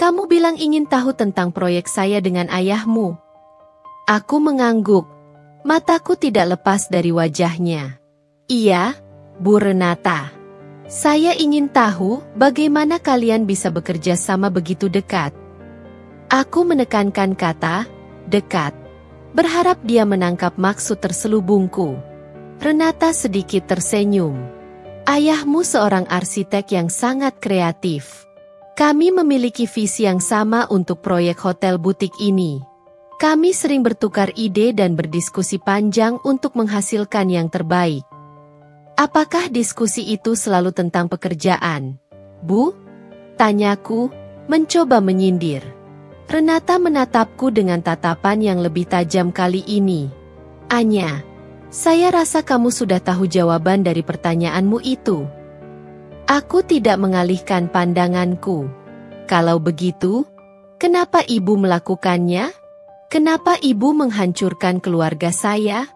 kamu bilang ingin tahu tentang proyek saya dengan ayahmu. Aku mengangguk. Mataku tidak lepas dari wajahnya. Iya, Bu Renata. Saya ingin tahu bagaimana kalian bisa bekerja sama begitu dekat. Aku menekankan kata, dekat. Berharap dia menangkap maksud terselubungku. Renata sedikit tersenyum. Ayahmu seorang arsitek yang sangat kreatif. Kami memiliki visi yang sama untuk proyek hotel butik ini. Kami sering bertukar ide dan berdiskusi panjang untuk menghasilkan yang terbaik. Apakah diskusi itu selalu tentang pekerjaan, Bu? Tanyaku, mencoba menyindir. Renata menatapku dengan tatapan yang lebih tajam kali ini. Anya, saya rasa kamu sudah tahu jawaban dari pertanyaanmu itu. Aku tidak mengalihkan pandanganku. Kalau begitu, kenapa ibu melakukannya? Kenapa ibu menghancurkan keluarga saya?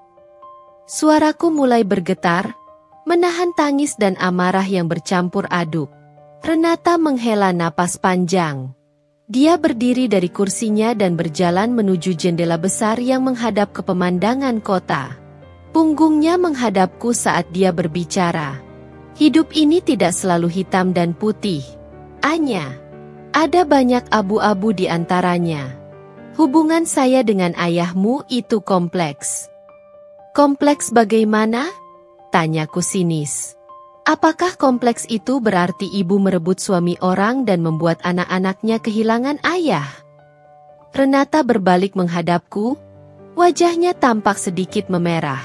Suaraku mulai bergetar, menahan tangis dan amarah yang bercampur aduk. Renata menghela napas panjang. Dia berdiri dari kursinya dan berjalan menuju jendela besar yang menghadap ke pemandangan kota. Punggungnya menghadapku saat dia berbicara. Hidup ini tidak selalu hitam dan putih. Anya, ada banyak abu-abu di antaranya. Hubungan saya dengan ayahmu itu kompleks. Kompleks bagaimana? Tanyaku sinis. Apakah kompleks itu berarti ibu merebut suami orang dan membuat anak-anaknya kehilangan ayah? Renata berbalik menghadapku, wajahnya tampak sedikit memerah.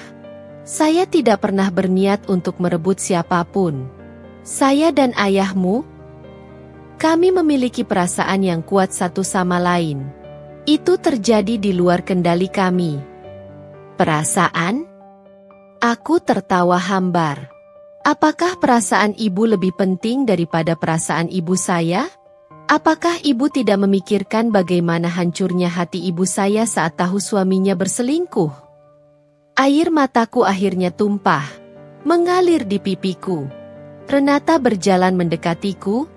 Saya tidak pernah berniat untuk merebut siapapun. Saya dan ayahmu, kami memiliki perasaan yang kuat satu sama lain. Itu terjadi di luar kendali kami. Perasaan? Aku tertawa hambar. Apakah perasaan ibu lebih penting daripada perasaan ibu saya? Apakah ibu tidak memikirkan bagaimana hancurnya hati ibu saya saat tahu suaminya berselingkuh? Air mataku akhirnya tumpah, mengalir di pipiku. Renata berjalan mendekatiku,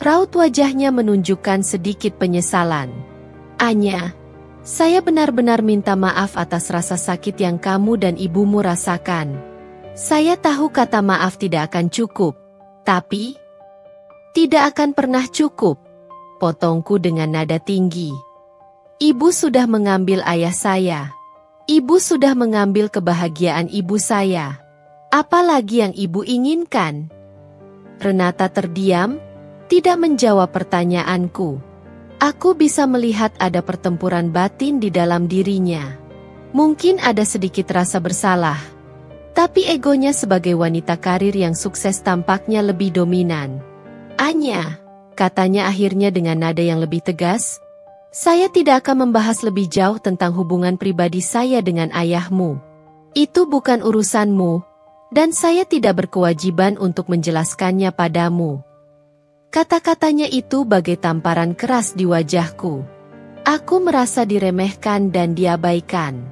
raut wajahnya menunjukkan sedikit penyesalan. Anya, saya benar-benar minta maaf atas rasa sakit yang kamu dan ibumu rasakan. Saya tahu kata maaf tidak akan cukup, tapi tidak akan pernah cukup, potongku dengan nada tinggi. Ibu sudah mengambil ayah saya. Ibu sudah mengambil kebahagiaan ibu saya. Apalagi yang ibu inginkan? Renata terdiam, tidak menjawab pertanyaanku. Aku bisa melihat ada pertempuran batin di dalam dirinya. Mungkin ada sedikit rasa bersalah. Tapi egonya sebagai wanita karir yang sukses tampaknya lebih dominan. Anya, katanya akhirnya dengan nada yang lebih tegas, saya tidak akan membahas lebih jauh tentang hubungan pribadi saya dengan ayahmu. Itu bukan urusanmu, dan saya tidak berkewajiban untuk menjelaskannya padamu. Kata-katanya itu bagai tamparan keras di wajahku. Aku merasa diremehkan dan diabaikan.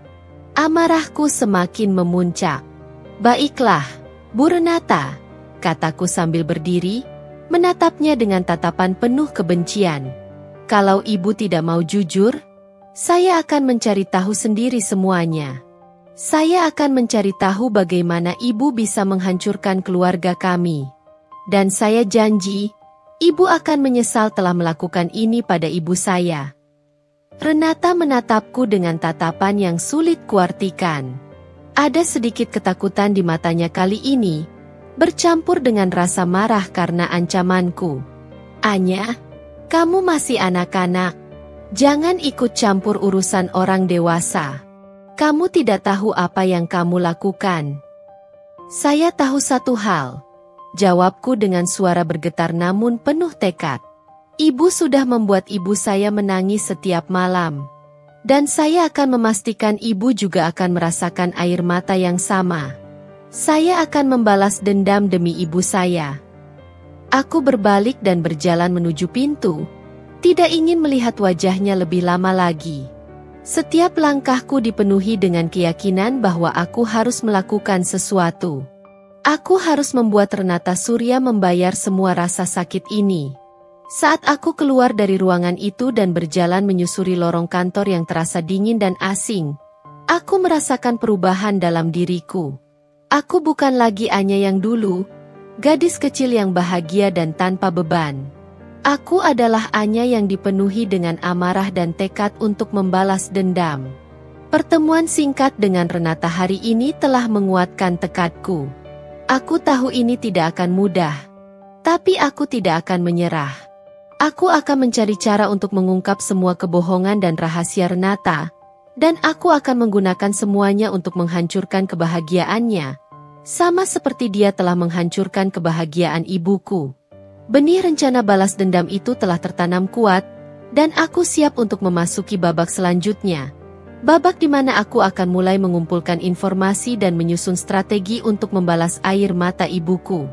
Amarahku semakin memuncak. Baiklah, Bu Renata, kataku sambil berdiri, menatapnya dengan tatapan penuh kebencian. Kalau ibu tidak mau jujur, saya akan mencari tahu sendiri semuanya. Saya akan mencari tahu bagaimana ibu bisa menghancurkan keluarga kami. Dan saya janji, ibu akan menyesal telah melakukan ini pada ibu saya. Renata menatapku dengan tatapan yang sulit kuartikan. Ada sedikit ketakutan di matanya kali ini, bercampur dengan rasa marah karena ancamanku. Anya, kamu masih anak-anak. Jangan ikut campur urusan orang dewasa. Kamu tidak tahu apa yang kamu lakukan. Saya tahu satu hal, jawabku dengan suara bergetar namun penuh tekad. Ibu sudah membuat ibu saya menangis setiap malam. Dan saya akan memastikan ibu juga akan merasakan air mata yang sama. Saya akan membalas dendam demi ibu saya. Aku berbalik dan berjalan menuju pintu, tidak ingin melihat wajahnya lebih lama lagi. Setiap langkahku dipenuhi dengan keyakinan bahwa aku harus melakukan sesuatu. Aku harus membuat Renata Surya membayar semua rasa sakit ini. Saat aku keluar dari ruangan itu dan berjalan menyusuri lorong kantor yang terasa dingin dan asing, aku merasakan perubahan dalam diriku. Aku bukan lagi Anya yang dulu, gadis kecil yang bahagia dan tanpa beban. Aku adalah Anya yang dipenuhi dengan amarah dan tekad untuk membalas dendam. Pertemuan singkat dengan Renata hari ini telah menguatkan tekadku. Aku tahu ini tidak akan mudah, tapi aku tidak akan menyerah. Aku akan mencari cara untuk mengungkap semua kebohongan dan rahasia Renata, dan aku akan menggunakan semuanya untuk menghancurkan kebahagiaannya, sama seperti dia telah menghancurkan kebahagiaan ibuku. Benih rencana balas dendam itu telah tertanam kuat, dan aku siap untuk memasuki babak selanjutnya. Babak di mana aku akan mulai mengumpulkan informasi dan menyusun strategi untuk membalas air mata ibuku.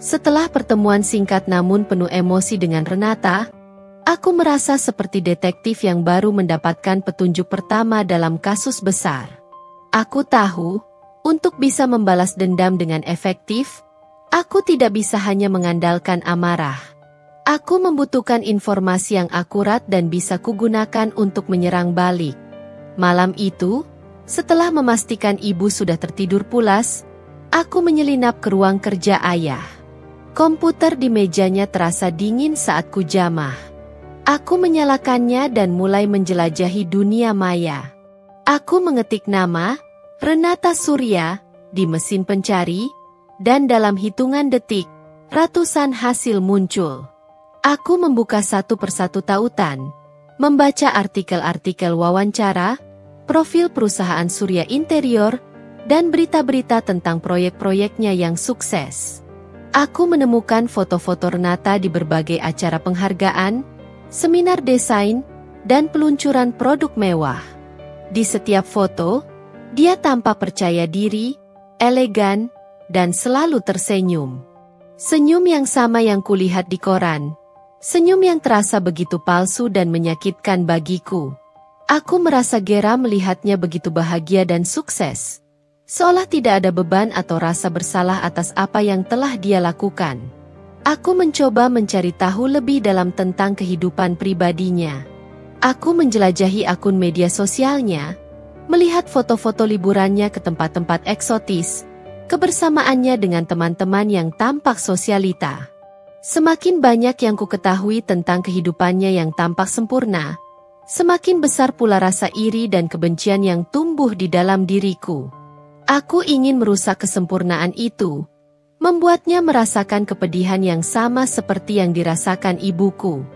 Setelah pertemuan singkat namun penuh emosi dengan Renata, aku merasa seperti detektif yang baru mendapatkan petunjuk pertama dalam kasus besar. Aku tahu, untuk bisa membalas dendam dengan efektif, aku tidak bisa hanya mengandalkan amarah. Aku membutuhkan informasi yang akurat dan bisa kugunakan untuk menyerang balik. Malam itu, setelah memastikan ibu sudah tertidur pulas, aku menyelinap ke ruang kerja ayah. Komputer di mejanya terasa dingin saat kujamah. Aku menyalakannya dan mulai menjelajahi dunia maya. Aku mengetik nama, Renata Surya, di mesin pencari, dan dalam hitungan detik, ratusan hasil muncul. Aku membuka satu persatu tautan, membaca artikel-artikel wawancara, profil perusahaan Surya Interior, dan berita-berita tentang proyek-proyeknya yang sukses. Aku menemukan foto-foto Renata di berbagai acara penghargaan, seminar desain, dan peluncuran produk mewah. Di setiap foto, dia tampak percaya diri, elegan, dan selalu tersenyum. Senyum yang sama yang kulihat di koran. Senyum yang terasa begitu palsu dan menyakitkan bagiku. Aku merasa geram melihatnya begitu bahagia dan sukses. Seolah tidak ada beban atau rasa bersalah atas apa yang telah dia lakukan. Aku mencoba mencari tahu lebih dalam tentang kehidupan pribadinya. Aku menjelajahi akun media sosialnya, melihat foto-foto liburannya ke tempat-tempat eksotis, kebersamaannya dengan teman-teman yang tampak sosialita. Semakin banyak yang ku ketahui tentang kehidupannya yang tampak sempurna, semakin besar pula rasa iri dan kebencian yang tumbuh di dalam diriku. Aku ingin merusak kesempurnaan itu, membuatnya merasakan kepedihan yang sama seperti yang dirasakan ibuku.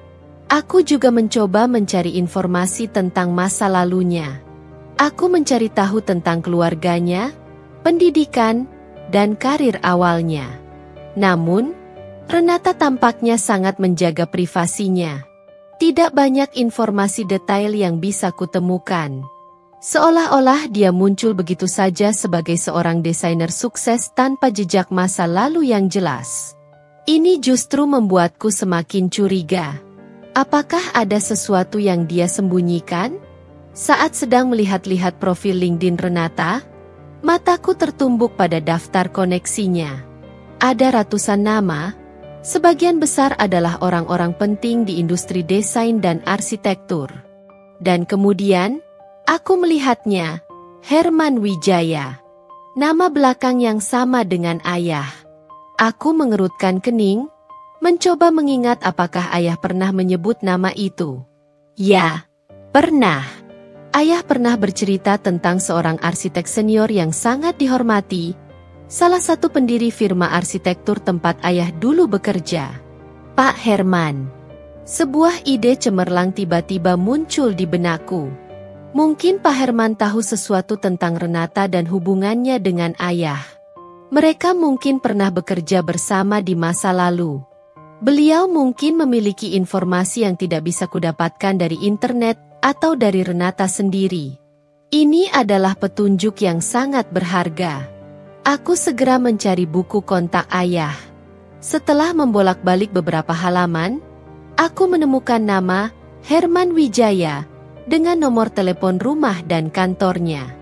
Aku juga mencoba mencari informasi tentang masa lalunya. Aku mencari tahu tentang keluarganya, pendidikan, dan karir awalnya. Namun, Renata tampaknya sangat menjaga privasinya. Tidak banyak informasi detail yang bisa kutemukan. Seolah-olah dia muncul begitu saja sebagai seorang desainer sukses tanpa jejak masa lalu yang jelas. Ini justru membuatku semakin curiga. Apakah ada sesuatu yang dia sembunyikan? Saat sedang melihat-lihat profil LinkedIn Renata, mataku tertumbuk pada daftar koneksinya. Ada ratusan nama, Sebagian besar adalah orang-orang penting di industri desain dan arsitektur. Dan kemudian, aku melihatnya, Herman Wijaya. Nama belakang yang sama dengan ayah. Aku mengerutkan kening, mencoba mengingat apakah ayah pernah menyebut nama itu. Ya, pernah. Ayah pernah bercerita tentang seorang arsitek senior yang sangat dihormati, salah satu pendiri firma arsitektur tempat ayah dulu bekerja. Pak Herman. Sebuah ide cemerlang tiba-tiba muncul di benakku. Mungkin Pak Herman tahu sesuatu tentang Renata dan hubungannya dengan ayah. Mereka mungkin pernah bekerja bersama di masa lalu. Beliau mungkin memiliki informasi yang tidak bisa kudapatkan dari internet atau dari Renata sendiri. Ini adalah petunjuk yang sangat berharga. Aku segera mencari buku kontak ayah. Setelah membolak-balik beberapa halaman, aku menemukan nama Herman Wijaya dengan nomor telepon rumah dan kantornya.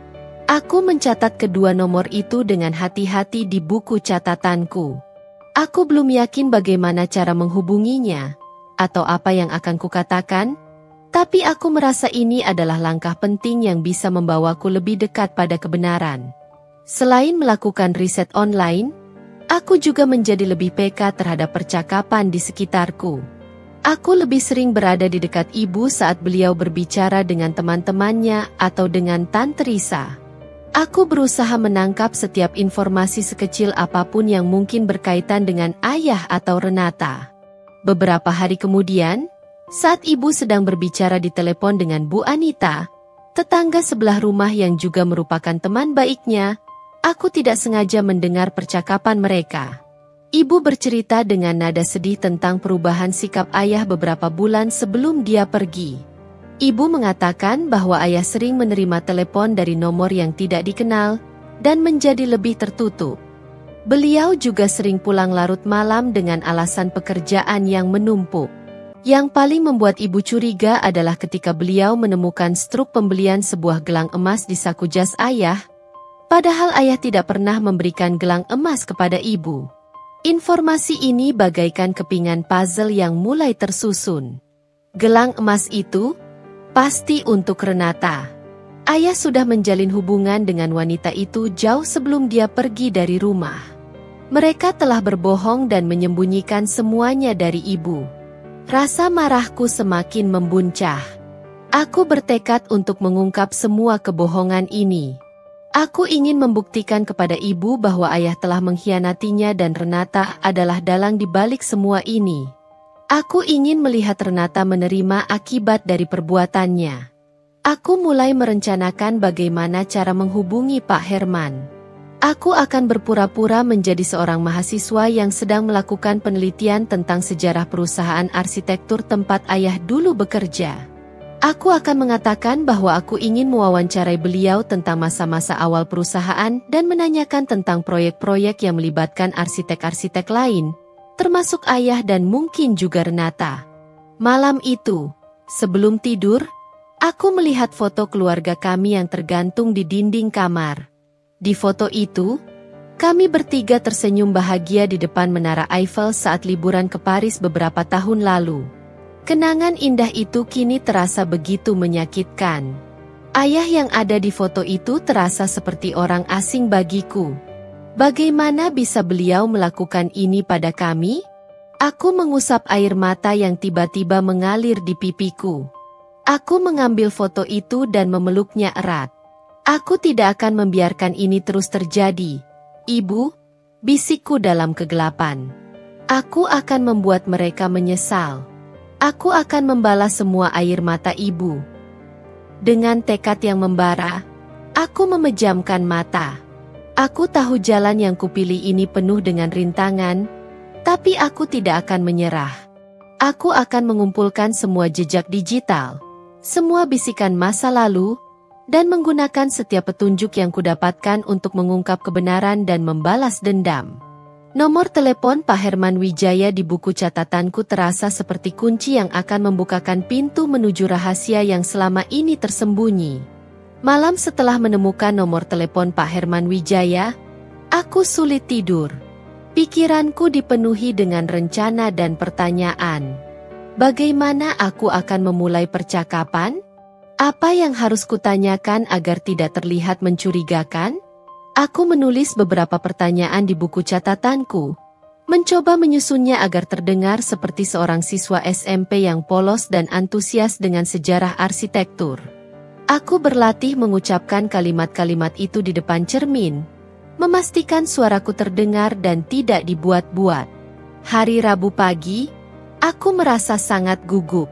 Aku mencatat kedua nomor itu dengan hati-hati di buku catatanku. Aku belum yakin bagaimana cara menghubunginya, atau apa yang akan kukatakan, tapi aku merasa ini adalah langkah penting yang bisa membawaku lebih dekat pada kebenaran. Selain melakukan riset online, aku juga menjadi lebih peka terhadap percakapan di sekitarku. Aku lebih sering berada di dekat ibu saat beliau berbicara dengan teman-temannya atau dengan Tante Risa. Aku berusaha menangkap setiap informasi sekecil apapun yang mungkin berkaitan dengan ayah atau Renata. Beberapa hari kemudian, saat ibu sedang berbicara di telepon dengan Bu Anita, tetangga sebelah rumah yang juga merupakan teman baiknya, aku tidak sengaja mendengar percakapan mereka. Ibu bercerita dengan nada sedih tentang perubahan sikap ayah beberapa bulan sebelum dia pergi. Ibu mengatakan bahwa ayah sering menerima telepon dari nomor yang tidak dikenal dan menjadi lebih tertutup. Beliau juga sering pulang larut malam dengan alasan pekerjaan yang menumpuk. Yang paling membuat ibu curiga adalah ketika beliau menemukan struk pembelian sebuah gelang emas di saku jas ayah, padahal ayah tidak pernah memberikan gelang emas kepada ibu. Informasi ini bagaikan kepingan puzzle yang mulai tersusun. Gelang emas itu pasti untuk Renata. Ayah sudah menjalin hubungan dengan wanita itu jauh sebelum dia pergi dari rumah. Mereka telah berbohong dan menyembunyikan semuanya dari ibu. Rasa marahku semakin membuncah. Aku bertekad untuk mengungkap semua kebohongan ini. Aku ingin membuktikan kepada ibu bahwa ayah telah mengkhianatinya dan Renata adalah dalang di balik semua ini. Aku ingin melihat Renata menerima akibat dari perbuatannya. Aku mulai merencanakan bagaimana cara menghubungi Pak Herman. Aku akan berpura-pura menjadi seorang mahasiswa yang sedang melakukan penelitian tentang sejarah perusahaan arsitektur tempat ayah dulu bekerja. Aku akan mengatakan bahwa aku ingin mewawancarai beliau tentang masa-masa awal perusahaan dan menanyakan tentang proyek-proyek yang melibatkan arsitek-arsitek lain, termasuk ayah dan mungkin juga Renata. Malam itu, sebelum tidur, aku melihat foto keluarga kami yang tergantung di dinding kamar. Di foto itu, kami bertiga tersenyum bahagia di depan Menara Eiffel saat liburan ke Paris beberapa tahun lalu. Kenangan indah itu kini terasa begitu menyakitkan. Ayah yang ada di foto itu terasa seperti orang asing bagiku. Bagaimana bisa beliau melakukan ini pada kami? Aku mengusap air mata yang tiba-tiba mengalir di pipiku. Aku mengambil foto itu dan memeluknya erat. Aku tidak akan membiarkan ini terus terjadi. Ibu, bisikku dalam kegelapan. Aku akan membuat mereka menyesal. Aku akan membalas semua air mata ibu. Dengan tekad yang membara, aku memejamkan mata. Aku tahu jalan yang kupilih ini penuh dengan rintangan, tapi aku tidak akan menyerah. Aku akan mengumpulkan semua jejak digital, semua bisikan masa lalu, dan menggunakan setiap petunjuk yang kudapatkan untuk mengungkap kebenaran dan membalas dendam. Nomor telepon Pak Herman Wijaya di buku catatanku terasa seperti kunci yang akan membukakan pintu menuju rahasia yang selama ini tersembunyi. Malam setelah menemukan nomor telepon Pak Herman Wijaya, aku sulit tidur. Pikiranku dipenuhi dengan rencana dan pertanyaan. Bagaimana aku akan memulai percakapan? Apa yang harus kutanyakan agar tidak terlihat mencurigakan? Aku menulis beberapa pertanyaan di buku catatanku, mencoba menyusunnya agar terdengar seperti seorang siswa SMP yang polos dan antusias dengan sejarah arsitektur. Aku berlatih mengucapkan kalimat-kalimat itu di depan cermin, memastikan suaraku terdengar dan tidak dibuat-buat. Hari Rabu pagi, aku merasa sangat gugup.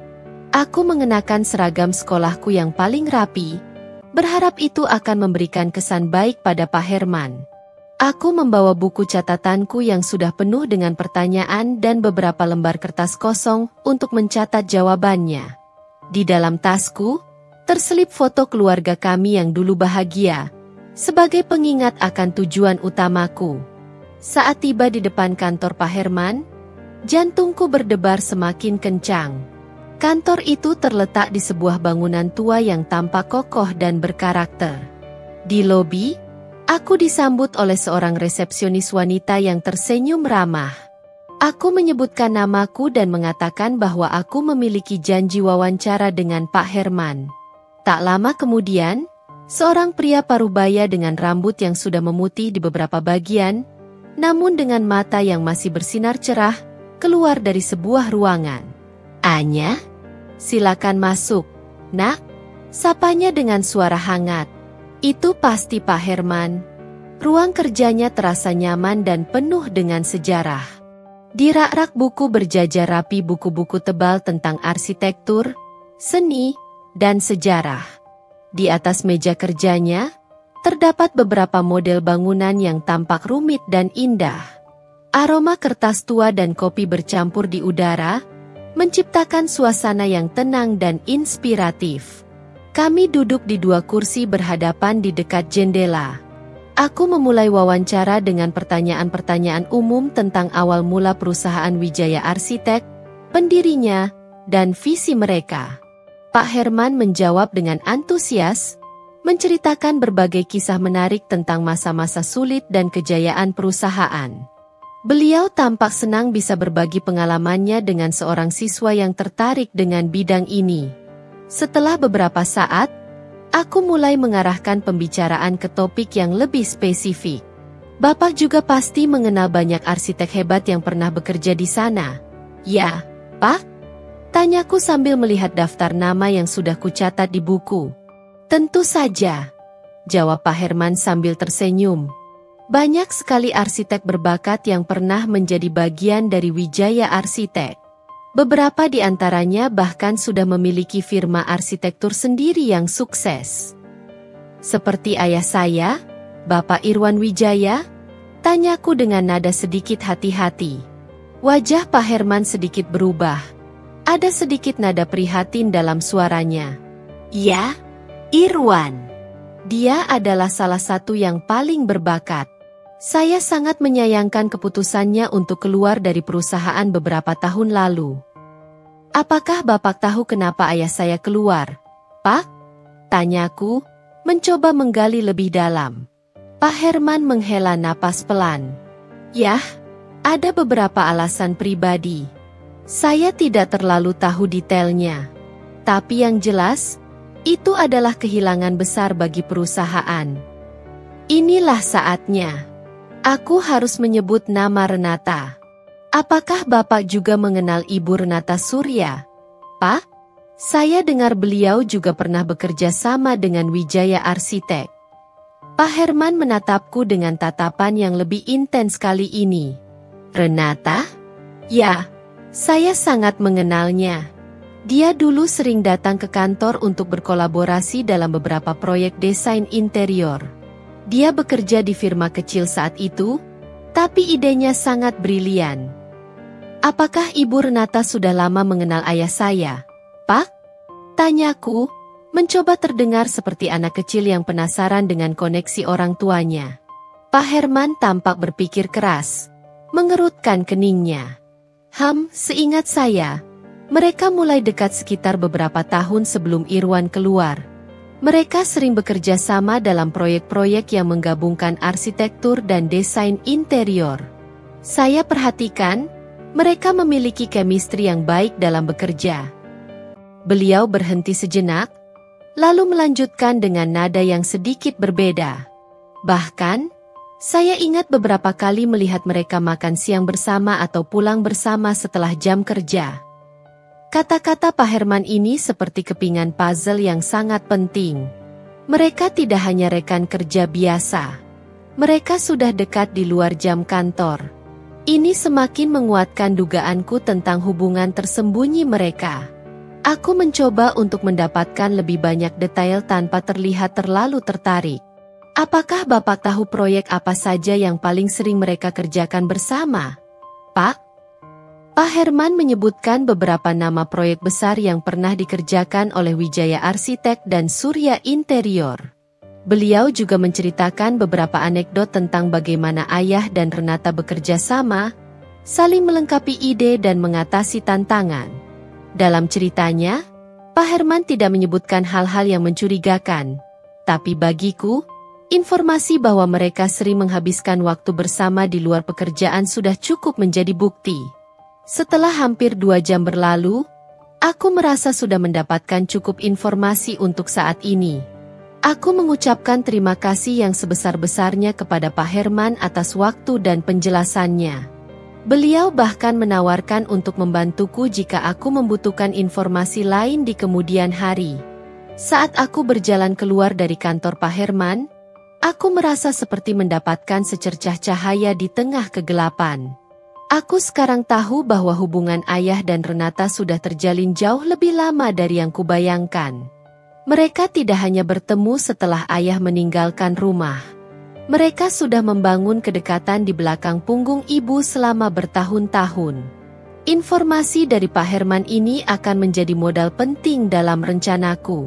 Aku mengenakan seragam sekolahku yang paling rapi, berharap itu akan memberikan kesan baik pada Pak Herman. Aku membawa buku catatanku yang sudah penuh dengan pertanyaan dan beberapa lembar kertas kosong untuk mencatat jawabannya. Di dalam tasku, terselip foto keluarga kami yang dulu bahagia, sebagai pengingat akan tujuan utamaku. Saat tiba di depan kantor Pak Herman, jantungku berdebar semakin kencang. Kantor itu terletak di sebuah bangunan tua yang tampak kokoh dan berkarakter. Di lobi, aku disambut oleh seorang resepsionis wanita yang tersenyum ramah. Aku menyebutkan namaku dan mengatakan bahwa aku memiliki janji wawancara dengan Pak Herman. Tak lama kemudian, seorang pria parubaya dengan rambut yang sudah memutih di beberapa bagian, namun dengan mata yang masih bersinar cerah, keluar dari sebuah ruangan. "Anya, silakan masuk, nak," sapanya dengan suara hangat. Itu pasti Pak Herman. Ruang kerjanya terasa nyaman dan penuh dengan sejarah. Di rak-rak buku berjajar rapi buku-buku tebal tentang arsitektur, seni, dan sejarah. Di atas meja kerjanya, terdapat beberapa model bangunan yang tampak rumit dan indah. Aroma kertas tua dan kopi bercampur di udara, menciptakan suasana yang tenang dan inspiratif. Kami duduk di dua kursi berhadapan di dekat jendela. Aku memulai wawancara dengan pertanyaan-pertanyaan umum tentang awal mula perusahaan Wijaya Arsitek, pendirinya, dan visi mereka. Pak Herman menjawab dengan antusias, menceritakan berbagai kisah menarik tentang masa-masa sulit dan kejayaan perusahaan. Beliau tampak senang bisa berbagi pengalamannya dengan seorang siswa yang tertarik dengan bidang ini. Setelah beberapa saat, aku mulai mengarahkan pembicaraan ke topik yang lebih spesifik. "Bapak juga pasti mengenal banyak arsitek hebat yang pernah bekerja di sana." "Ya, Pak?" tanyaku sambil melihat daftar nama yang sudah kucatat di buku. "Tentu saja," jawab Pak Herman sambil tersenyum. "Banyak sekali arsitek berbakat yang pernah menjadi bagian dari Wijaya Arsitek. Beberapa di antaranya bahkan sudah memiliki firma arsitektur sendiri yang sukses. Seperti ayah saya, Bapak Irwan Wijaya?" tanyaku dengan nada sedikit hati-hati. Wajah Pak Herman sedikit berubah. Ada sedikit nada prihatin dalam suaranya. "Ya, Irwan. Dia adalah salah satu yang paling berbakat. Saya sangat menyayangkan keputusannya untuk keluar dari perusahaan beberapa tahun lalu." "Apakah Bapak tahu kenapa ayah saya keluar, Pak?" tanyaku, mencoba menggali lebih dalam. Pak Herman menghela napas pelan. "Yah, ada beberapa alasan pribadi. Saya tidak terlalu tahu detailnya. Tapi yang jelas, itu adalah kehilangan besar bagi perusahaan. Inilah saatnya. Aku harus menyebut nama Renata. Apakah Bapak juga mengenal Ibu Renata Surya, Pak? Saya dengar beliau juga pernah bekerja sama dengan Wijaya Arsitek." Pak Herman menatapku dengan tatapan yang lebih intens kali ini. "Renata? Ya, saya sangat mengenalnya. Dia dulu sering datang ke kantor untuk berkolaborasi dalam beberapa proyek desain interior. Dia bekerja di firma kecil saat itu, tapi idenya sangat brilian." "Apakah Ibu Renata sudah lama mengenal ayah saya, Pak?" tanyaku, mencoba terdengar seperti anak kecil yang penasaran dengan koneksi orang tuanya. Pak Herman tampak berpikir keras, mengerutkan keningnya. Seingat saya, mereka mulai dekat sekitar beberapa tahun sebelum Irwan keluar. Mereka sering bekerja sama dalam proyek-proyek yang menggabungkan arsitektur dan desain interior. Saya perhatikan, mereka memiliki chemistry yang baik dalam bekerja. Beliau berhenti sejenak, lalu melanjutkan dengan nada yang sedikit berbeda. Bahkan, saya ingat beberapa kali melihat mereka makan siang bersama atau pulang bersama setelah jam kerja. Kata-kata Pak Herman ini seperti kepingan puzzle yang sangat penting. Mereka tidak hanya rekan kerja biasa. Mereka sudah dekat di luar jam kantor. Ini semakin menguatkan dugaanku tentang hubungan tersembunyi mereka. Aku mencoba untuk mendapatkan lebih banyak detail tanpa terlihat terlalu tertarik. Apakah Bapak tahu proyek apa saja yang paling sering mereka kerjakan bersama, Pak? Pak Herman menyebutkan beberapa nama proyek besar yang pernah dikerjakan oleh Wijaya Arsitek dan Surya Interior. Beliau juga menceritakan beberapa anekdot tentang bagaimana Ayah dan Renata bekerja sama, saling melengkapi ide dan mengatasi tantangan. Dalam ceritanya, Pak Herman tidak menyebutkan hal-hal yang mencurigakan, tapi bagiku, informasi bahwa mereka sering menghabiskan waktu bersama di luar pekerjaan sudah cukup menjadi bukti. Setelah hampir 2 jam berlalu, aku merasa sudah mendapatkan cukup informasi untuk saat ini. Aku mengucapkan terima kasih yang sebesar-besarnya kepada Pak Herman atas waktu dan penjelasannya. Beliau bahkan menawarkan untuk membantuku jika aku membutuhkan informasi lain di kemudian hari. Saat aku berjalan keluar dari kantor Pak Herman, aku merasa seperti mendapatkan secercah cahaya di tengah kegelapan. Aku sekarang tahu bahwa hubungan Ayah dan Renata sudah terjalin jauh lebih lama dari yang kubayangkan. Mereka tidak hanya bertemu setelah Ayah meninggalkan rumah. Mereka sudah membangun kedekatan di belakang punggung ibu selama bertahun-tahun. Informasi dari Pak Herman ini akan menjadi modal penting dalam rencanaku.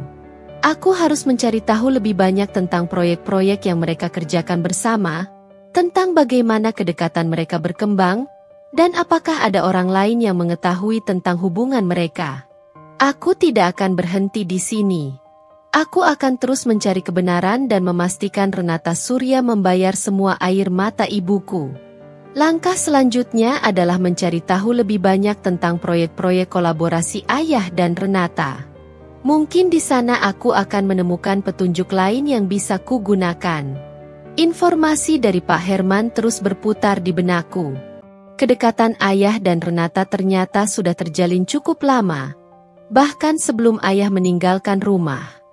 Aku harus mencari tahu lebih banyak tentang proyek-proyek yang mereka kerjakan bersama, tentang bagaimana kedekatan mereka berkembang, dan apakah ada orang lain yang mengetahui tentang hubungan mereka. Aku tidak akan berhenti di sini. Aku akan terus mencari kebenaran dan memastikan Renata Surya membayar semua air mata ibuku. Langkah selanjutnya adalah mencari tahu lebih banyak tentang proyek-proyek kolaborasi Ayah dan Renata. Mungkin di sana aku akan menemukan petunjuk lain yang bisa kugunakan. Informasi dari Pak Herman terus berputar di benakku. Kedekatan Ayah dan Renata ternyata sudah terjalin cukup lama, bahkan sebelum Ayah meninggalkan rumah.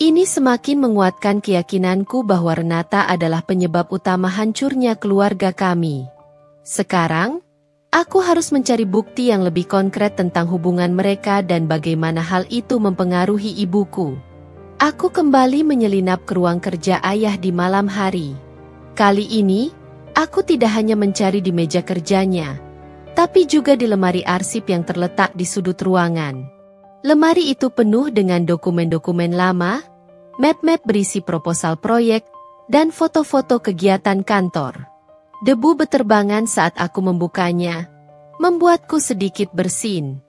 Ini semakin menguatkan keyakinanku bahwa Renata adalah penyebab utama hancurnya keluarga kami. Sekarang, aku harus mencari bukti yang lebih konkret tentang hubungan mereka dan bagaimana hal itu mempengaruhi ibuku. Aku kembali menyelinap ke ruang kerja Ayah di malam hari. Kali ini, aku tidak hanya mencari di meja kerjanya, tapi juga di lemari arsip yang terletak di sudut ruangan. Lemari itu penuh dengan dokumen-dokumen lama, map-map berisi proposal proyek, dan foto-foto kegiatan kantor. Debu beterbangan saat aku membukanya, membuatku sedikit bersin.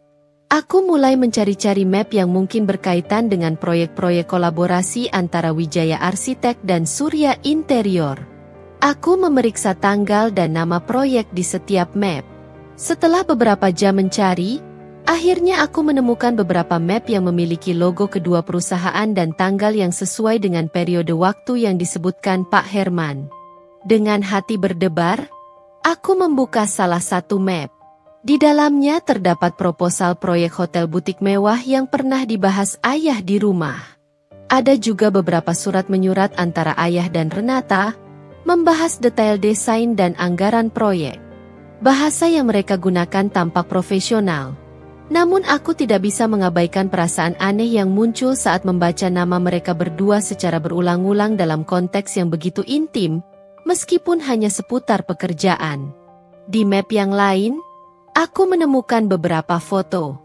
Aku mulai mencari-cari map yang mungkin berkaitan dengan proyek-proyek kolaborasi antara Wijaya Arsitek dan Surya Interior. Aku memeriksa tanggal dan nama proyek di setiap map. Setelah beberapa jam mencari, akhirnya aku menemukan beberapa map yang memiliki logo kedua perusahaan dan tanggal yang sesuai dengan periode waktu yang disebutkan Pak Herman. Dengan hati berdebar, aku membuka salah satu map. Di dalamnya terdapat proposal proyek hotel butik mewah yang pernah dibahas Ayah di rumah. Ada juga beberapa surat menyurat antara Ayah dan Renata, membahas detail desain dan anggaran proyek. Bahasa yang mereka gunakan tampak profesional. Namun aku tidak bisa mengabaikan perasaan aneh yang muncul saat membaca nama mereka berdua secara berulang-ulang dalam konteks yang begitu intim, meskipun hanya seputar pekerjaan. Di map yang lain, aku menemukan beberapa foto.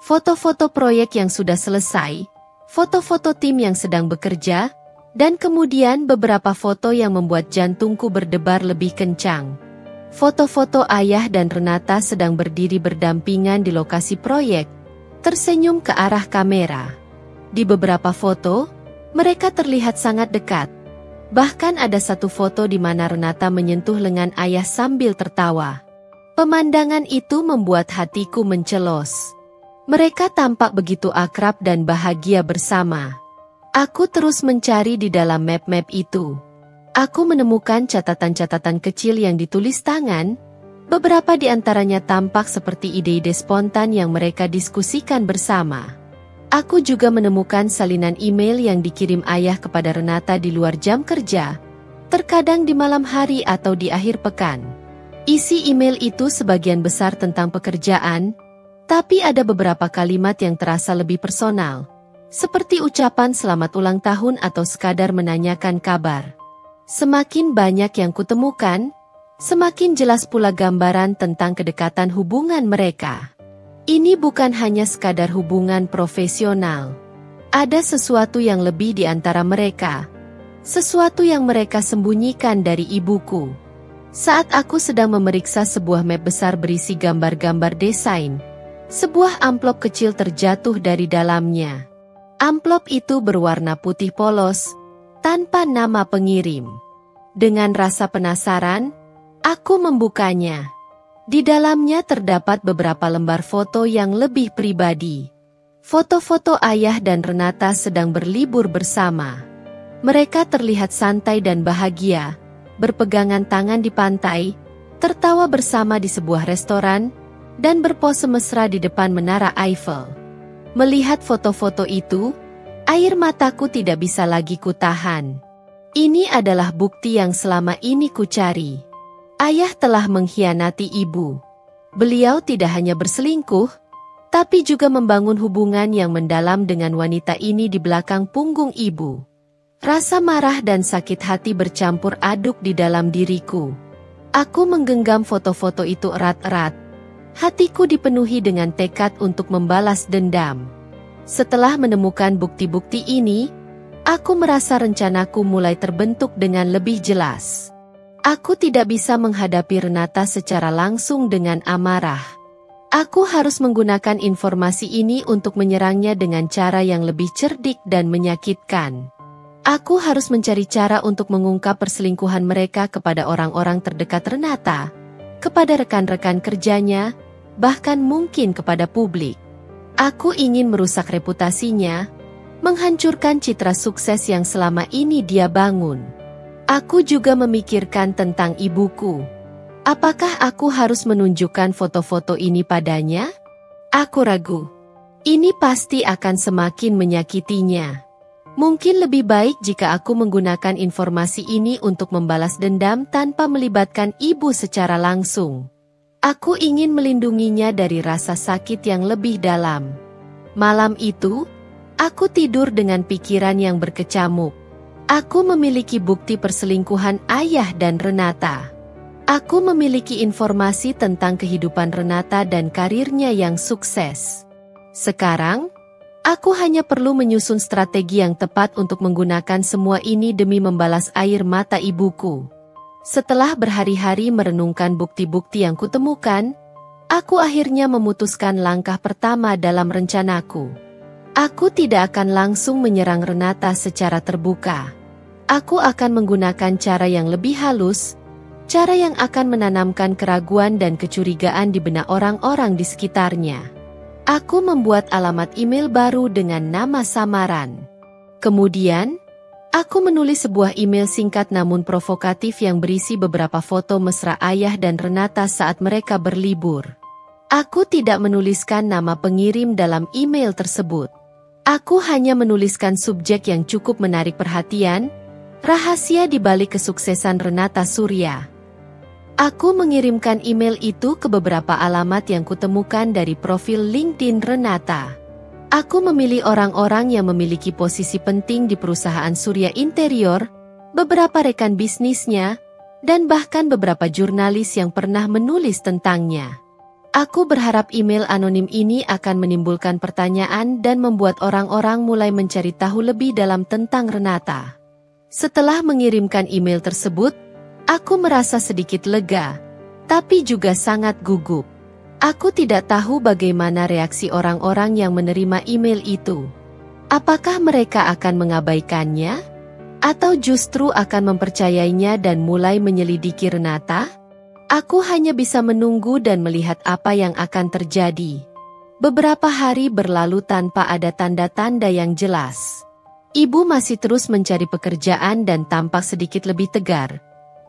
Foto-foto proyek yang sudah selesai, foto-foto tim yang sedang bekerja, dan kemudian beberapa foto yang membuat jantungku berdebar lebih kencang. Foto-foto Ayah dan Renata sedang berdiri berdampingan di lokasi proyek, tersenyum ke arah kamera. Di beberapa foto, mereka terlihat sangat dekat. Bahkan ada satu foto di mana Renata menyentuh lengan Ayah sambil tertawa. Pemandangan itu membuat hatiku mencelos. Mereka tampak begitu akrab dan bahagia bersama. Aku terus mencari di dalam map-map itu. Aku menemukan catatan-catatan kecil yang ditulis tangan. Beberapa di antaranya tampak seperti ide-ide spontan yang mereka diskusikan bersama. Aku juga menemukan salinan email yang dikirim ayah kepada Renata di luar jam kerja, terkadang di malam hari atau di akhir pekan. Isi email itu sebagian besar tentang pekerjaan, tapi ada beberapa kalimat yang terasa lebih personal, seperti ucapan selamat ulang tahun atau sekadar menanyakan kabar. Semakin banyak yang kutemukan, semakin jelas pula gambaran tentang kedekatan hubungan mereka. Ini bukan hanya sekadar hubungan profesional. Ada sesuatu yang lebih di antara mereka. Sesuatu yang mereka sembunyikan dari ibuku. Saat aku sedang memeriksa sebuah map besar berisi gambar-gambar desain, sebuah amplop kecil terjatuh dari dalamnya. Amplop itu berwarna putih polos, tanpa nama pengirim. Dengan rasa penasaran, aku membukanya. Di dalamnya terdapat beberapa lembar foto yang lebih pribadi. Foto-foto ayah dan Renata sedang berlibur bersama. Mereka terlihat santai dan bahagia, berpegangan tangan di pantai, tertawa bersama di sebuah restoran, dan berpose mesra di depan menara Eiffel. Melihat foto-foto itu, air mataku tidak bisa lagi kutahan. Ini adalah bukti yang selama ini kucari. Ayah telah mengkhianati ibu. Beliau tidak hanya berselingkuh, tapi juga membangun hubungan yang mendalam dengan wanita ini di belakang punggung ibu. Rasa marah dan sakit hati bercampur aduk di dalam diriku. Aku menggenggam foto-foto itu erat-erat. Hatiku dipenuhi dengan tekad untuk membalas dendam. Setelah menemukan bukti-bukti ini, aku merasa rencanaku mulai terbentuk dengan lebih jelas. Aku tidak bisa menghadapi Renata secara langsung dengan amarah. Aku harus menggunakan informasi ini untuk menyerangnya dengan cara yang lebih cerdik dan menyakitkan. Aku harus mencari cara untuk mengungkap perselingkuhan mereka kepada orang-orang terdekat Renata, kepada rekan-rekan kerjanya, bahkan mungkin kepada publik. Aku ingin merusak reputasinya, menghancurkan citra sukses yang selama ini dia bangun. Aku juga memikirkan tentang ibuku. Apakah aku harus menunjukkan foto-foto ini padanya? Aku ragu. Ini pasti akan semakin menyakitinya. Mungkin lebih baik jika aku menggunakan informasi ini untuk membalas dendam tanpa melibatkan ibu secara langsung. Aku ingin melindunginya dari rasa sakit yang lebih dalam. Malam itu, aku tidur dengan pikiran yang berkecamuk. Aku memiliki bukti perselingkuhan ayah dan Renata. Aku memiliki informasi tentang kehidupan Renata dan karirnya yang sukses. Sekarang, aku hanya perlu menyusun strategi yang tepat untuk menggunakan semua ini demi membalas air mata ibuku. Setelah berhari-hari merenungkan bukti-bukti yang kutemukan, aku akhirnya memutuskan langkah pertama dalam rencanaku. Aku tidak akan langsung menyerang Renata secara terbuka. Aku akan menggunakan cara yang lebih halus, cara yang akan menanamkan keraguan dan kecurigaan di benak orang-orang di sekitarnya. Aku membuat alamat email baru dengan nama samaran. Kemudian, aku menulis sebuah email singkat namun provokatif yang berisi beberapa foto mesra ayah dan Renata saat mereka berlibur. Aku tidak menuliskan nama pengirim dalam email tersebut. Aku hanya menuliskan subjek yang cukup menarik perhatian, rahasia di balik kesuksesan Renata Surya. Aku mengirimkan email itu ke beberapa alamat yang kutemukan dari profil LinkedIn Renata. Aku memilih orang-orang yang memiliki posisi penting di perusahaan Surya Interior, beberapa rekan bisnisnya, dan bahkan beberapa jurnalis yang pernah menulis tentangnya. Aku berharap email anonim ini akan menimbulkan pertanyaan dan membuat orang-orang mulai mencari tahu lebih dalam tentang Renata. Setelah mengirimkan email tersebut, aku merasa sedikit lega, tapi juga sangat gugup. Aku tidak tahu bagaimana reaksi orang-orang yang menerima email itu. Apakah mereka akan mengabaikannya? Atau justru akan mempercayainya dan mulai menyelidiki Renata? Aku hanya bisa menunggu dan melihat apa yang akan terjadi. Beberapa hari berlalu tanpa ada tanda-tanda yang jelas. Ibu masih terus mencari pekerjaan dan tampak sedikit lebih tegar.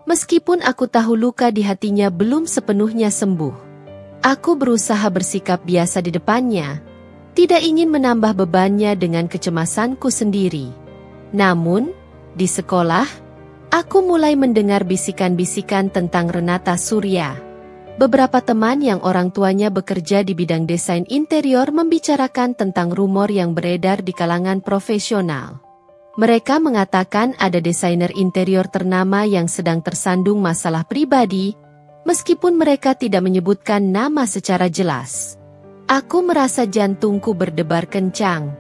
Meskipun aku tahu luka di hatinya belum sepenuhnya sembuh. Aku berusaha bersikap biasa di depannya, tidak ingin menambah bebannya dengan kecemasanku sendiri. Namun, di sekolah, aku mulai mendengar bisikan-bisikan tentang Renata Surya. Beberapa teman yang orang tuanya bekerja di bidang desain interior membicarakan tentang rumor yang beredar di kalangan profesional. Mereka mengatakan ada desainer interior ternama yang sedang tersandung masalah pribadi, meskipun mereka tidak menyebutkan nama secara jelas. Aku merasa jantungku berdebar kencang.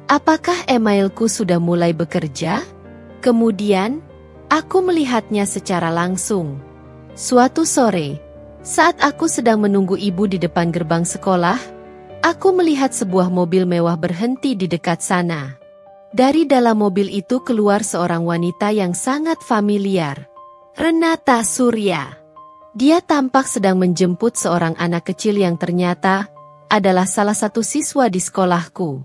Apakah emailku sudah mulai bekerja? Kemudian, aku melihatnya secara langsung. Suatu sore, saat aku sedang menunggu ibu di depan gerbang sekolah, aku melihat sebuah mobil mewah berhenti di dekat sana. Dari dalam mobil itu keluar seorang wanita yang sangat familiar. Renata Surya. Dia tampak sedang menjemput seorang anak kecil yang ternyata adalah salah satu siswa di sekolahku.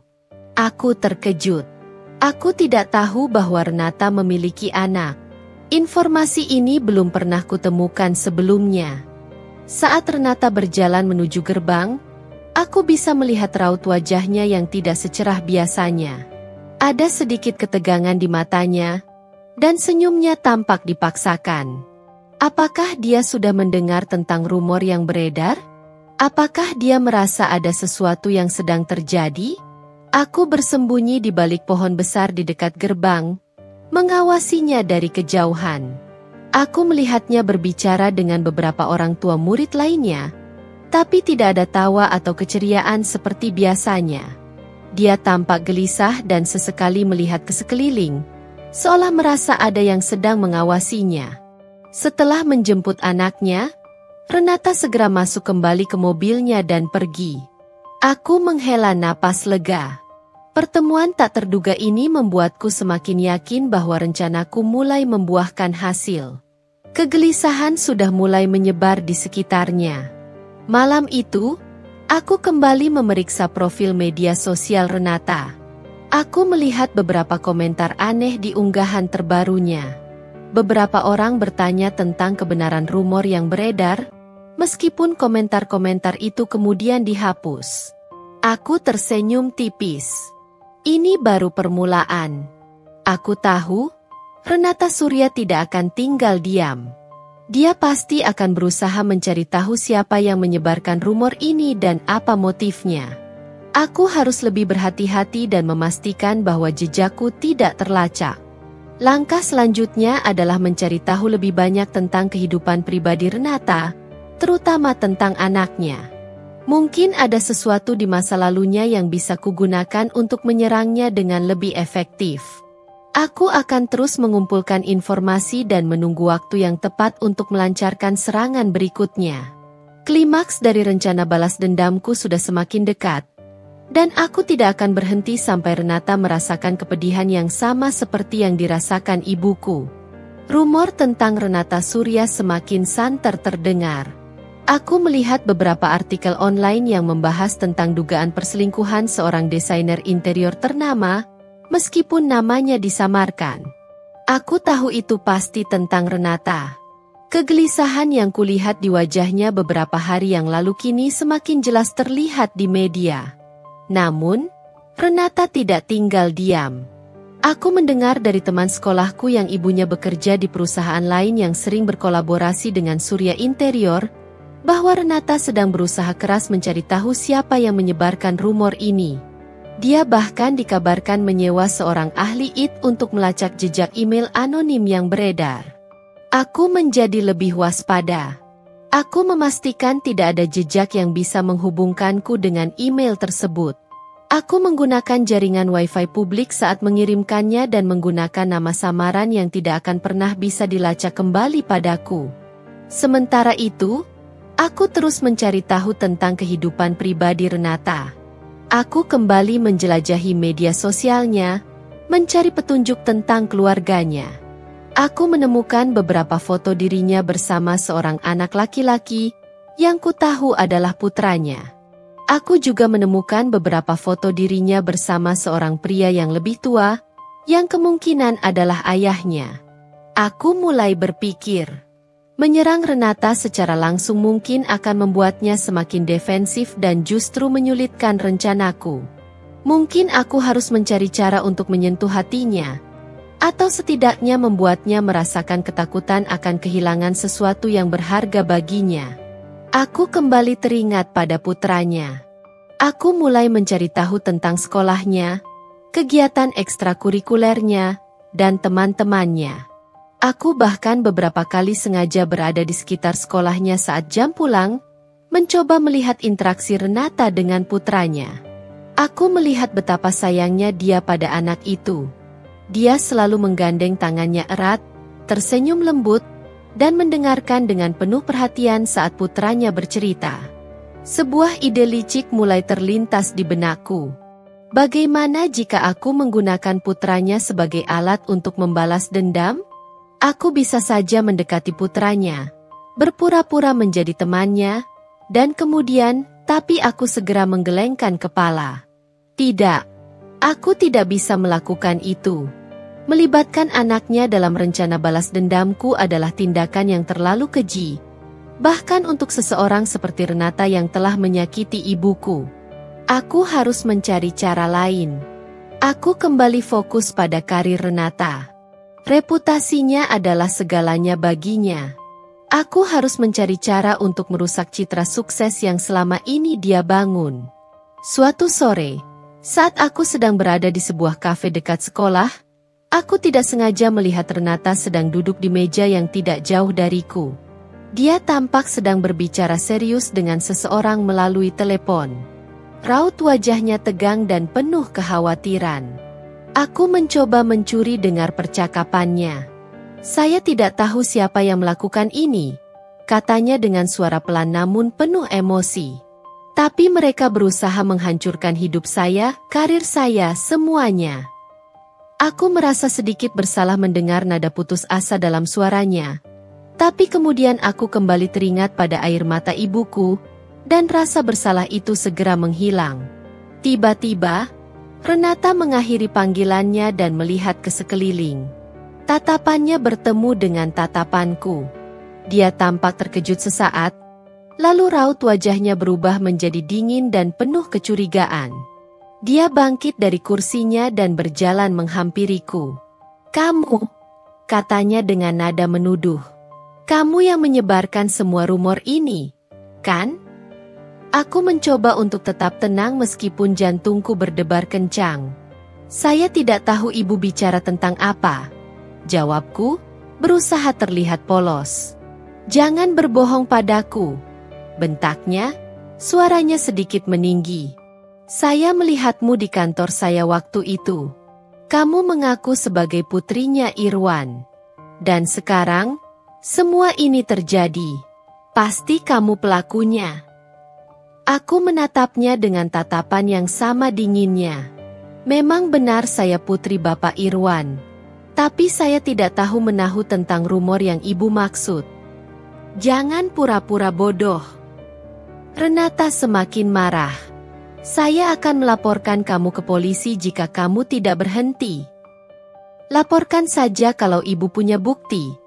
Aku terkejut. Aku tidak tahu bahwa Renata memiliki anak. Informasi ini belum pernah kutemukan sebelumnya. Saat Renata berjalan menuju gerbang, aku bisa melihat raut wajahnya yang tidak secerah biasanya. Ada sedikit ketegangan di matanya, dan senyumnya tampak dipaksakan. Apakah dia sudah mendengar tentang rumor yang beredar? Apakah dia merasa ada sesuatu yang sedang terjadi? Aku bersembunyi di balik pohon besar di dekat gerbang, mengawasinya dari kejauhan. Aku melihatnya berbicara dengan beberapa orang tua murid lainnya, tapi tidak ada tawa atau keceriaan seperti biasanya. Dia tampak gelisah dan sesekali melihat ke sekeliling, seolah merasa ada yang sedang mengawasinya. Setelah menjemput anaknya, Renata segera masuk kembali ke mobilnya dan pergi. Aku menghela napas lega. Pertemuan tak terduga ini membuatku semakin yakin bahwa rencanaku mulai membuahkan hasil. Kegelisahan sudah mulai menyebar di sekitarnya. Malam itu, aku kembali memeriksa profil media sosial Renata. Aku melihat beberapa komentar aneh di unggahan terbarunya. Beberapa orang bertanya tentang kebenaran rumor yang beredar, meskipun komentar-komentar itu kemudian dihapus. Aku tersenyum tipis. Ini baru permulaan. Aku tahu, Renata Surya tidak akan tinggal diam. Dia pasti akan berusaha mencari tahu siapa yang menyebarkan rumor ini dan apa motifnya. Aku harus lebih berhati-hati dan memastikan bahwa jejakku tidak terlacak. Langkah selanjutnya adalah mencari tahu lebih banyak tentang kehidupan pribadi Renata, terutama tentang anaknya. Mungkin ada sesuatu di masa lalunya yang bisa kugunakan untuk menyerangnya dengan lebih efektif. Aku akan terus mengumpulkan informasi dan menunggu waktu yang tepat untuk melancarkan serangan berikutnya. Klimaks dari rencana balas dendamku sudah semakin dekat, dan aku tidak akan berhenti sampai Renata merasakan kepedihan yang sama seperti yang dirasakan ibuku. Rumor tentang Renata Surya semakin santer terdengar. Aku melihat beberapa artikel online yang membahas tentang dugaan perselingkuhan seorang desainer interior ternama, meskipun namanya disamarkan. Aku tahu itu pasti tentang Renata. Kegelisahan yang kulihat di wajahnya beberapa hari yang lalu kini semakin jelas terlihat di media. Namun, Renata tidak tinggal diam. Aku mendengar dari teman sekolahku yang ibunya bekerja di perusahaan lain yang sering berkolaborasi dengan Surya Interior, bahwa Renata sedang berusaha keras mencari tahu siapa yang menyebarkan rumor ini. Dia bahkan dikabarkan menyewa seorang ahli IT untuk melacak jejak email anonim yang beredar. Aku menjadi lebih waspada. Aku memastikan tidak ada jejak yang bisa menghubungkanku dengan email tersebut. Aku menggunakan jaringan Wi-Fi publik saat mengirimkannya dan menggunakan nama samaran yang tidak akan pernah bisa dilacak kembali padaku. Sementara itu, aku terus mencari tahu tentang kehidupan pribadi Renata. Aku kembali menjelajahi media sosialnya, mencari petunjuk tentang keluarganya. Aku menemukan beberapa foto dirinya bersama seorang anak laki-laki yang kutahu adalah putranya. Aku juga menemukan beberapa foto dirinya bersama seorang pria yang lebih tua, yang kemungkinan adalah ayahnya. Aku mulai berpikir, menyerang Renata secara langsung mungkin akan membuatnya semakin defensif dan justru menyulitkan rencanaku. Mungkin aku harus mencari cara untuk menyentuh hatinya, atau setidaknya membuatnya merasakan ketakutan akan kehilangan sesuatu yang berharga baginya. Aku kembali teringat pada putranya. Aku mulai mencari tahu tentang sekolahnya, kegiatan ekstrakurikulernya, dan teman-temannya. Aku bahkan beberapa kali sengaja berada di sekitar sekolahnya saat jam pulang, mencoba melihat interaksi Renata dengan putranya. Aku melihat betapa sayangnya dia pada anak itu. Dia selalu menggandeng tangannya erat, tersenyum lembut, dan mendengarkan dengan penuh perhatian saat putranya bercerita. Sebuah ide licik mulai terlintas di benakku. Bagaimana jika aku menggunakan putranya sebagai alat untuk membalas dendam? Aku bisa saja mendekati putranya, berpura-pura menjadi temannya, dan kemudian, tapi aku segera menggelengkan kepala. Tidak, aku tidak bisa melakukan itu. Melibatkan anaknya dalam rencana balas dendamku adalah tindakan yang terlalu keji. Bahkan untuk seseorang seperti Renata yang telah menyakiti ibuku. Aku harus mencari cara lain. Aku kembali fokus pada karir Renata. Reputasinya adalah segalanya baginya. Aku harus mencari cara untuk merusak citra sukses yang selama ini dia bangun. Suatu sore, saat aku sedang berada di sebuah kafe dekat sekolah, aku tidak sengaja melihat Renata sedang duduk di meja yang tidak jauh dariku. Dia tampak sedang berbicara serius dengan seseorang melalui telepon. Raut wajahnya tegang dan penuh kekhawatiran. Aku mencoba mencuri dengar percakapannya. Saya tidak tahu siapa yang melakukan ini, katanya dengan suara pelan namun penuh emosi. Tapi mereka berusaha menghancurkan hidup saya, karir saya, semuanya. Aku merasa sedikit bersalah mendengar nada putus asa dalam suaranya. Tapi kemudian aku kembali teringat pada air mata ibuku, dan rasa bersalah itu segera menghilang. Tiba-tiba, Renata mengakhiri panggilannya dan melihat ke sekeliling. Tatapannya bertemu dengan tatapanku. Dia tampak terkejut sesaat, lalu raut wajahnya berubah menjadi dingin dan penuh kecurigaan. Dia bangkit dari kursinya dan berjalan menghampiriku. "Kamu," katanya dengan nada menuduh. "Kamu yang menyebarkan semua rumor ini, kan?" Aku mencoba untuk tetap tenang meskipun jantungku berdebar kencang. "Saya tidak tahu ibu bicara tentang apa," jawabku, berusaha terlihat polos. "Jangan berbohong padaku," bentaknya, suaranya sedikit meninggi. "Saya melihatmu di kantor saya waktu itu. Kamu mengaku sebagai putrinya Irwan. Dan sekarang, semua ini terjadi. Pasti kamu pelakunya." Aku menatapnya dengan tatapan yang sama dinginnya. Memang benar saya putri Bapak Irwan. Tapi saya tidak tahu menahu tentang rumor yang ibu maksud. Jangan pura-pura bodoh. Renata semakin marah. "Saya akan melaporkan kamu ke polisi jika kamu tidak berhenti." "Laporkan saja kalau ibu punya bukti,"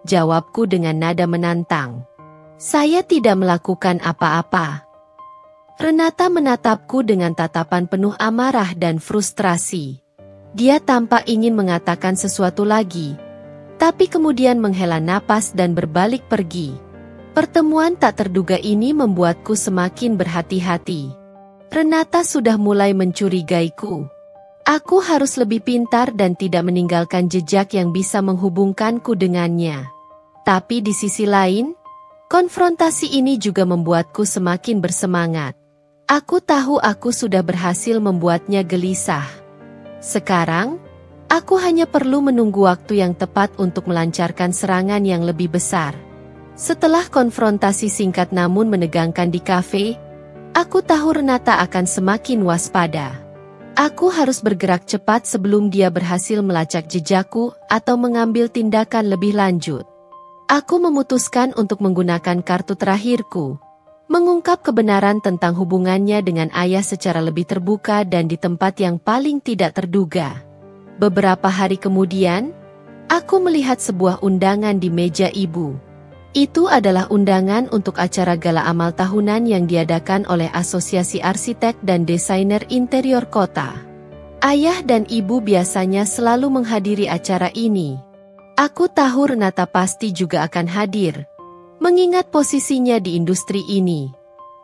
jawabku dengan nada menantang. "Saya tidak melakukan apa-apa." Renata menatapku dengan tatapan penuh amarah dan frustrasi. Dia tampak ingin mengatakan sesuatu lagi, tapi kemudian menghela napas dan berbalik pergi. Pertemuan tak terduga ini membuatku semakin berhati-hati. Renata sudah mulai mencurigaiku. Aku harus lebih pintar dan tidak meninggalkan jejak yang bisa menghubungkanku dengannya. Tapi di sisi lain, konfrontasi ini juga membuatku semakin bersemangat. Aku tahu aku sudah berhasil membuatnya gelisah. Sekarang, aku hanya perlu menunggu waktu yang tepat untuk melancarkan serangan yang lebih besar. Setelah konfrontasi singkat namun menegangkan di kafe, aku tahu Renata akan semakin waspada. Aku harus bergerak cepat sebelum dia berhasil melacak jejakku atau mengambil tindakan lebih lanjut. Aku memutuskan untuk menggunakan kartu terakhirku, mengungkap kebenaran tentang hubungannya dengan ayah secara lebih terbuka dan di tempat yang paling tidak terduga. Beberapa hari kemudian, aku melihat sebuah undangan di meja ibu. Itu adalah undangan untuk acara gala amal tahunan yang diadakan oleh Asosiasi Arsitek dan Desainer Interior Kota. Ayah dan ibu biasanya selalu menghadiri acara ini. Aku tahu Renata pasti juga akan hadir, mengingat posisinya di industri ini.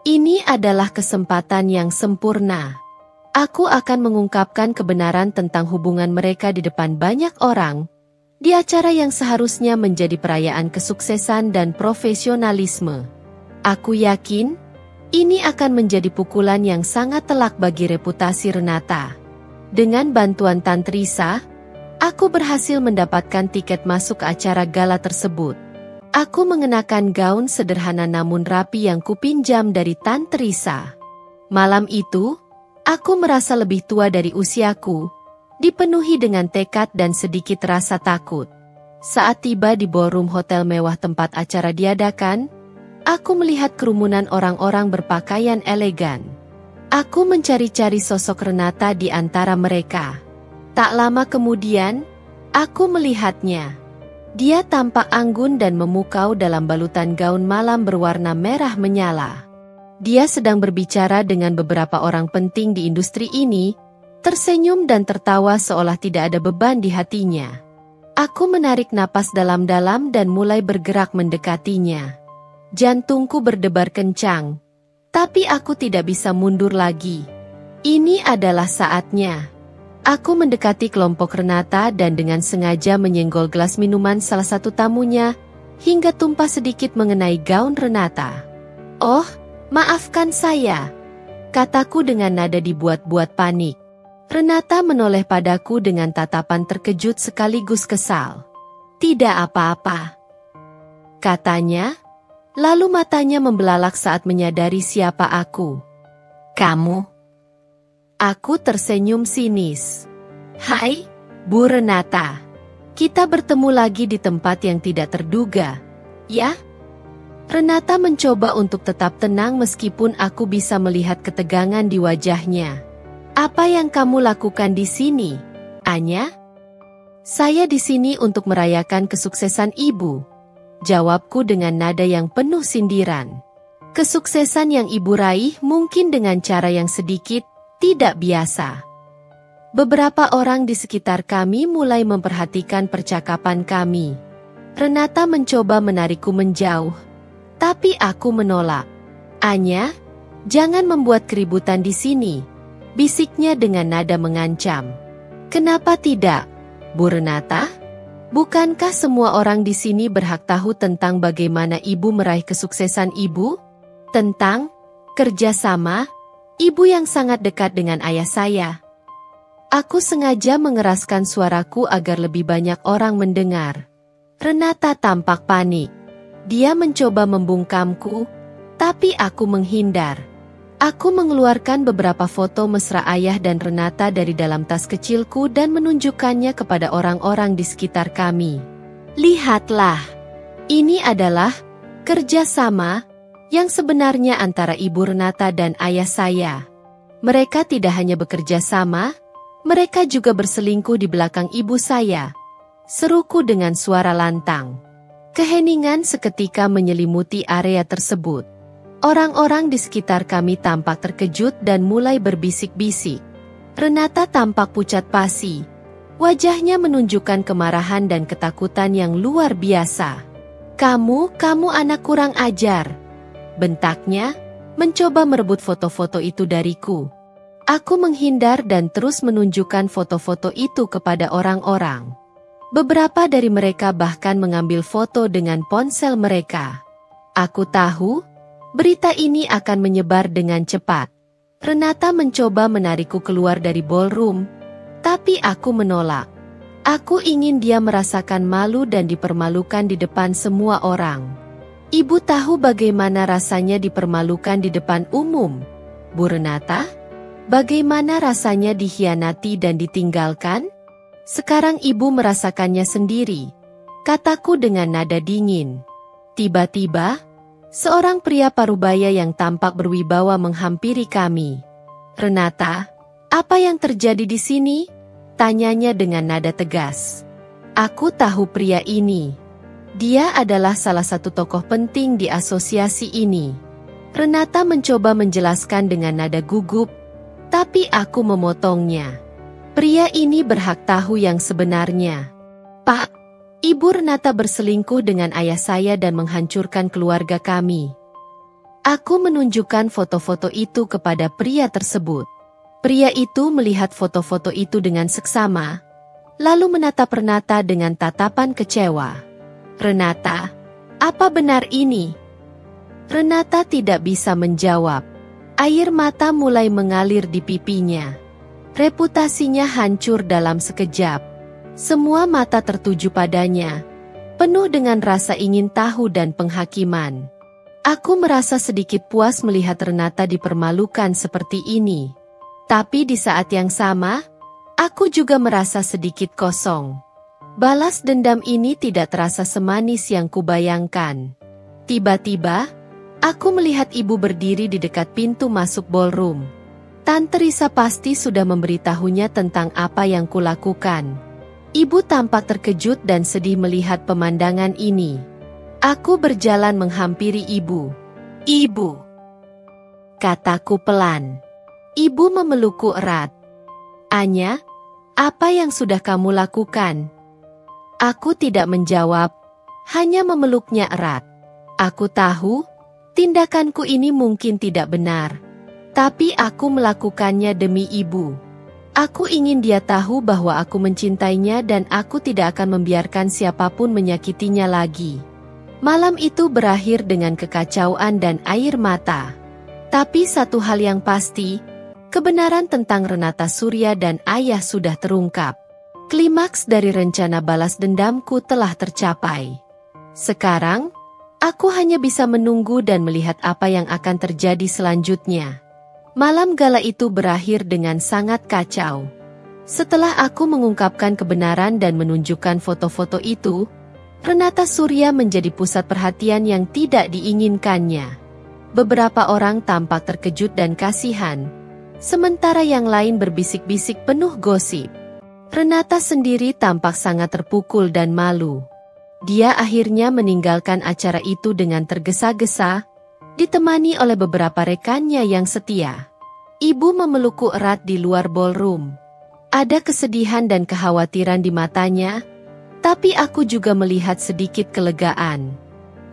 Ini adalah kesempatan yang sempurna. Aku akan mengungkapkan kebenaran tentang hubungan mereka di depan banyak orang, di acara yang seharusnya menjadi perayaan kesuksesan dan profesionalisme. Aku yakin, ini akan menjadi pukulan yang sangat telak bagi reputasi Renata. Dengan bantuan Tantrisa, aku berhasil mendapatkan tiket masuk ke acara gala tersebut. Aku mengenakan gaun sederhana namun rapi yang kupinjam dari Tantrisa. Malam itu, aku merasa lebih tua dari usiaku, dipenuhi dengan tekad dan sedikit rasa takut. Saat tiba di ballroom hotel mewah tempat acara diadakan, aku melihat kerumunan orang-orang berpakaian elegan. Aku mencari-cari sosok Renata di antara mereka. Tak lama kemudian, aku melihatnya. Dia tampak anggun dan memukau dalam balutan gaun malam berwarna merah menyala. Dia sedang berbicara dengan beberapa orang penting di industri ini, tersenyum dan tertawa seolah tidak ada beban di hatinya. Aku menarik napas dalam-dalam dan mulai bergerak mendekatinya. Jantungku berdebar kencang, tapi aku tidak bisa mundur lagi. Ini adalah saatnya. Aku mendekati kelompok Renata dan dengan sengaja menyenggol gelas minuman salah satu tamunya, hingga tumpah sedikit mengenai gaun Renata. "Oh, maafkan saya," kataku dengan nada dibuat-buat panik. Renata menoleh padaku dengan tatapan terkejut sekaligus kesal. "Tidak apa-apa," katanya, lalu matanya membelalak saat menyadari siapa aku. "Kamu?" Aku tersenyum sinis. "Hai, Bu Renata. Kita bertemu lagi di tempat yang tidak terduga, ya?" Renata mencoba untuk tetap tenang meskipun aku bisa melihat ketegangan di wajahnya. "Apa yang kamu lakukan di sini, Anya?" "Saya di sini untuk merayakan kesuksesan ibu," jawabku dengan nada yang penuh sindiran. Kesuksesan yang ibu raih mungkin dengan cara yang sedikit tidak biasa. Beberapa orang di sekitar kami mulai memperhatikan percakapan kami. Renata mencoba menarikku menjauh, tapi aku menolak. "Anya, jangan membuat keributan di sini," bisiknya dengan nada mengancam. "Kenapa tidak, Bu Renata? Bukankah semua orang di sini berhak tahu tentang bagaimana ibu meraih kesuksesan ibu? Tentang kerjasama ibu yang sangat dekat dengan ayah saya." Aku sengaja mengeraskan suaraku agar lebih banyak orang mendengar. Renata tampak panik. Dia mencoba membungkamku, tapi aku menghindar. Aku mengeluarkan beberapa foto mesra ayah dan Renata dari dalam tas kecilku dan menunjukkannya kepada orang-orang di sekitar kami. "Lihatlah, ini adalah kerjasama yang sebenarnya antara Ibu Renata dan ayah saya. Mereka tidak hanya bekerja sama, mereka juga berselingkuh di belakang ibu saya," seruku dengan suara lantang. Keheningan seketika menyelimuti area tersebut. Orang-orang di sekitar kami tampak terkejut dan mulai berbisik-bisik. Renata tampak pucat pasi. Wajahnya menunjukkan kemarahan dan ketakutan yang luar biasa. Kamu anak kurang ajar," bentaknya, mencoba merebut foto-foto itu dariku. Aku menghindar dan terus menunjukkan foto-foto itu kepada orang-orang. Beberapa dari mereka bahkan mengambil foto dengan ponsel mereka. Aku tahu berita ini akan menyebar dengan cepat. Renata mencoba menarikku keluar dari ballroom, tapi aku menolak. Aku ingin dia merasakan malu dan dipermalukan di depan semua orang. "Ibu tahu bagaimana rasanya dipermalukan di depan umum, Bu Renata?" Bagaimana rasanya dikhianati dan ditinggalkan? Sekarang ibu merasakannya sendiri, kataku dengan nada dingin. Tiba-tiba, seorang pria parubaya yang tampak berwibawa menghampiri kami. Renata, apa yang terjadi di sini? Tanyanya dengan nada tegas. Aku tahu pria ini. Dia adalah salah satu tokoh penting di asosiasi ini. Renata mencoba menjelaskan dengan nada gugup, tapi aku memotongnya. Pria ini berhak tahu yang sebenarnya. Pak, Ibu Renata berselingkuh dengan ayah saya dan menghancurkan keluarga kami. Aku menunjukkan foto-foto itu kepada pria tersebut. Pria itu melihat foto-foto itu dengan seksama, lalu menatap Renata dengan tatapan kecewa. Renata, apa benar ini? Renata tidak bisa menjawab. Air mata mulai mengalir di pipinya. Reputasinya hancur dalam sekejap. Semua mata tertuju padanya, penuh dengan rasa ingin tahu dan penghakiman. Aku merasa sedikit puas melihat Renata dipermalukan seperti ini. Tapi di saat yang sama, aku juga merasa sedikit kosong. Balas dendam ini tidak terasa semanis yang kubayangkan. Tiba-tiba, aku melihat ibu berdiri di dekat pintu masuk ballroom. Tante Risa pasti sudah memberitahunya tentang apa yang kulakukan. Ibu tampak terkejut dan sedih melihat pemandangan ini. Aku berjalan menghampiri ibu. Ibu, kataku pelan. Ibu memelukku erat. Anya, apa yang sudah kamu lakukan? Aku tidak menjawab, hanya memeluknya erat. Aku tahu, tindakanku ini mungkin tidak benar, tapi aku melakukannya demi ibu. Aku ingin dia tahu bahwa aku mencintainya dan aku tidak akan membiarkan siapapun menyakitinya lagi. Malam itu berakhir dengan kekacauan dan air mata. Tapi satu hal yang pasti, kebenaran tentang Renata Surya dan ayah sudah terungkap. Klimaks dari rencana balas dendamku telah tercapai. Sekarang, aku hanya bisa menunggu dan melihat apa yang akan terjadi selanjutnya. Malam gala itu berakhir dengan sangat kacau. Setelah aku mengungkapkan kebenaran dan menunjukkan foto-foto itu, Renata Surya menjadi pusat perhatian yang tidak diinginkannya. Beberapa orang tampak terkejut dan kasihan, sementara yang lain berbisik-bisik penuh gosip. Renata sendiri tampak sangat terpukul dan malu. Dia akhirnya meninggalkan acara itu dengan tergesa-gesa, ditemani oleh beberapa rekannya yang setia. Ibu memelukku erat di luar ballroom. Ada kesedihan dan kekhawatiran di matanya, tapi aku juga melihat sedikit kelegaan.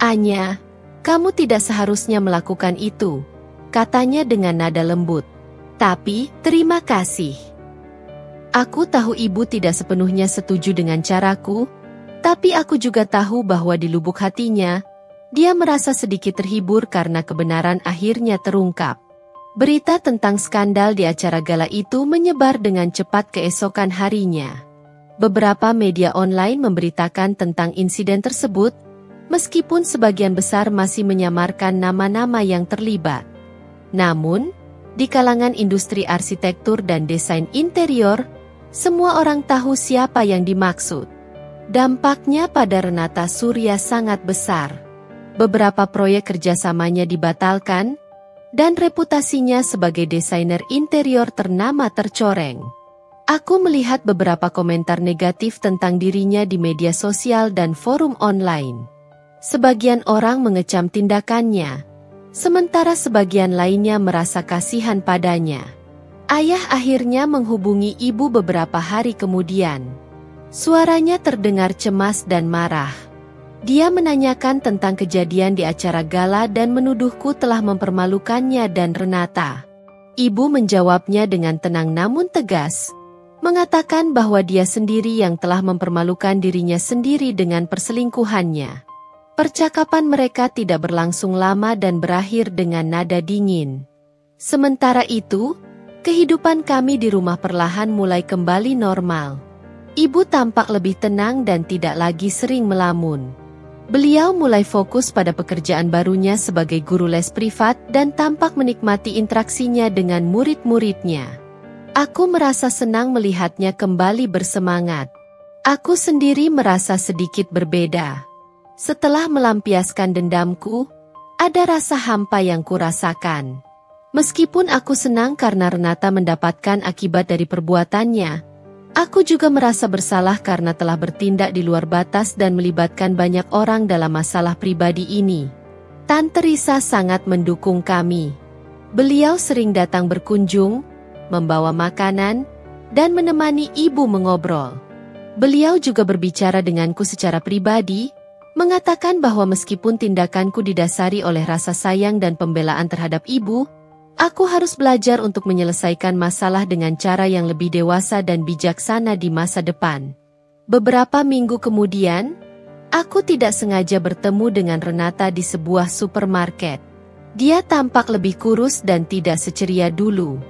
Anya, kamu tidak seharusnya melakukan itu, katanya dengan nada lembut. Tapi, terima kasih. Aku tahu ibu tidak sepenuhnya setuju dengan caraku, tapi aku juga tahu bahwa di lubuk hatinya, dia merasa sedikit terhibur karena kebenaran akhirnya terungkap. Berita tentang skandal di acara gala itu menyebar dengan cepat keesokan harinya. Beberapa media online memberitakan tentang insiden tersebut, meskipun sebagian besar masih menyamarkan nama-nama yang terlibat. Namun, di kalangan industri arsitektur dan desain interior, semua orang tahu siapa yang dimaksud. Dampaknya pada Renata Surya sangat besar. Beberapa proyek kerjasamanya dibatalkan, dan reputasinya sebagai desainer interior ternama tercoreng. Aku melihat beberapa komentar negatif tentang dirinya di media sosial dan forum online. Sebagian orang mengecam tindakannya, sementara sebagian lainnya merasa kasihan padanya. Ayah akhirnya menghubungi ibu beberapa hari kemudian. Suaranya terdengar cemas dan marah. Dia menanyakan tentang kejadian di acara gala dan menuduhku telah mempermalukannya dan Renata. Ibu menjawabnya dengan tenang namun tegas, mengatakan bahwa dia sendiri yang telah mempermalukan dirinya sendiri dengan perselingkuhannya. Percakapan mereka tidak berlangsung lama dan berakhir dengan nada dingin. Sementara itu, kehidupan kami di rumah perlahan mulai kembali normal. Ibu tampak lebih tenang dan tidak lagi sering melamun. Beliau mulai fokus pada pekerjaan barunya sebagai guru les privat dan tampak menikmati interaksinya dengan murid-muridnya. Aku merasa senang melihatnya kembali bersemangat. Aku sendiri merasa sedikit berbeda. Setelah melampiaskan dendamku, ada rasa hampa yang kurasakan. Meskipun aku senang karena Renata mendapatkan akibat dari perbuatannya, aku juga merasa bersalah karena telah bertindak di luar batas dan melibatkan banyak orang dalam masalah pribadi ini. Tante Risa sangat mendukung kami. Beliau sering datang berkunjung, membawa makanan, dan menemani ibu mengobrol. Beliau juga berbicara denganku secara pribadi, mengatakan bahwa meskipun tindakanku didasari oleh rasa sayang dan pembelaan terhadap ibu, aku harus belajar untuk menyelesaikan masalah dengan cara yang lebih dewasa dan bijaksana di masa depan. Beberapa minggu kemudian, aku tidak sengaja bertemu dengan Renata di sebuah supermarket. Dia tampak lebih kurus dan tidak seceria dulu.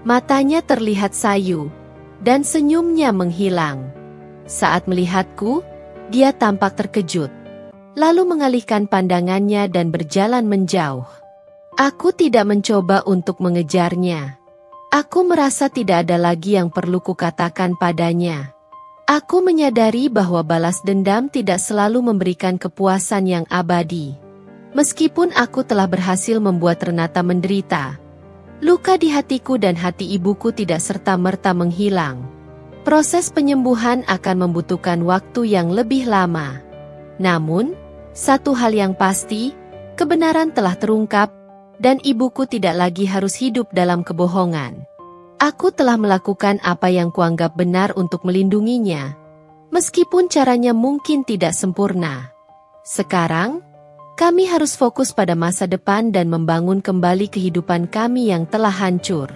Matanya terlihat sayu, dan senyumnya menghilang. Saat melihatku, dia tampak terkejut, lalu mengalihkan pandangannya dan berjalan menjauh. Aku tidak mencoba untuk mengejarnya. Aku merasa tidak ada lagi yang perlu kukatakan padanya. Aku menyadari bahwa balas dendam tidak selalu memberikan kepuasan yang abadi. Meskipun aku telah berhasil membuat Renata menderita, luka di hatiku dan hati ibuku tidak serta-merta menghilang. Proses penyembuhan akan membutuhkan waktu yang lebih lama. Namun, satu hal yang pasti, kebenaran telah terungkap, dan ibuku tidak lagi harus hidup dalam kebohongan. Aku telah melakukan apa yang kuanggap benar untuk melindunginya, meskipun caranya mungkin tidak sempurna. Sekarang, kami harus fokus pada masa depan dan membangun kembali kehidupan kami yang telah hancur.